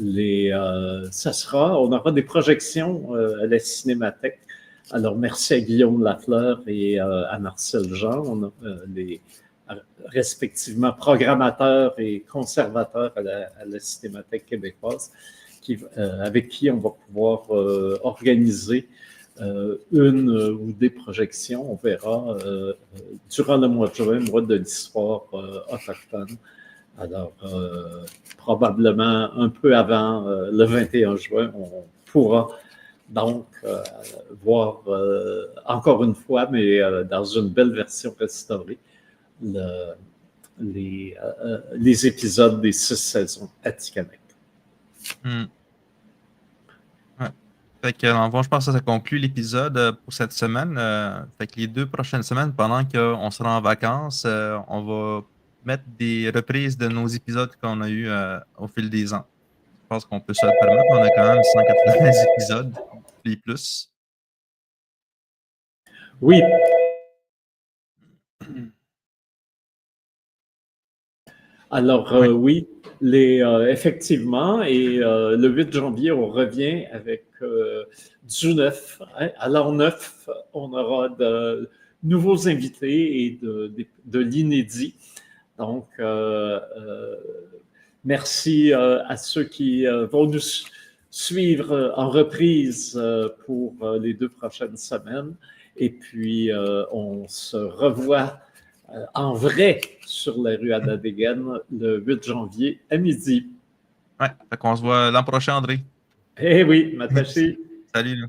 B: aura des projections à la Cinémathèque. Alors, merci à Guillaume Lafleur et à Marcel Jean, respectivement programmateurs et conservateurs à la Cinémathèque québécoise, avec qui on va pouvoir organiser une ou des projections, on verra, durant le mois de juin, mois de l'histoire autochtone. Alors, probablement un peu avant le 21 juin, on pourra donc voir encore une fois, mais dans une belle version restaurée, les épisodes des 6 saisons Atikamekw.
A: Ouais. Fait que, dans le fond, je pense que ça conclut l'épisode pour cette semaine. Fait que les 2 prochaines semaines, pendant qu'on sera en vacances, on va mettre des reprises de nos épisodes qu'on a eus au fil des ans. Je pense qu'on peut se le permettre. On a quand même 180 épisodes et plus.
B: Oui. Alors, oui, effectivement, et le 8 janvier, on revient avec du neuf. Hein? À l'an 9, on aura de nouveaux invités et de l'inédit. Donc, merci à ceux qui vont nous suivre en reprise pour les 2 prochaines semaines. Et puis, on se revoit en vrai sur la rue Adadegen le 8 janvier à midi.
A: Ouais, fait qu'on se voit l'an prochain, André.
B: Eh oui, Matashi.
A: Salut. Là.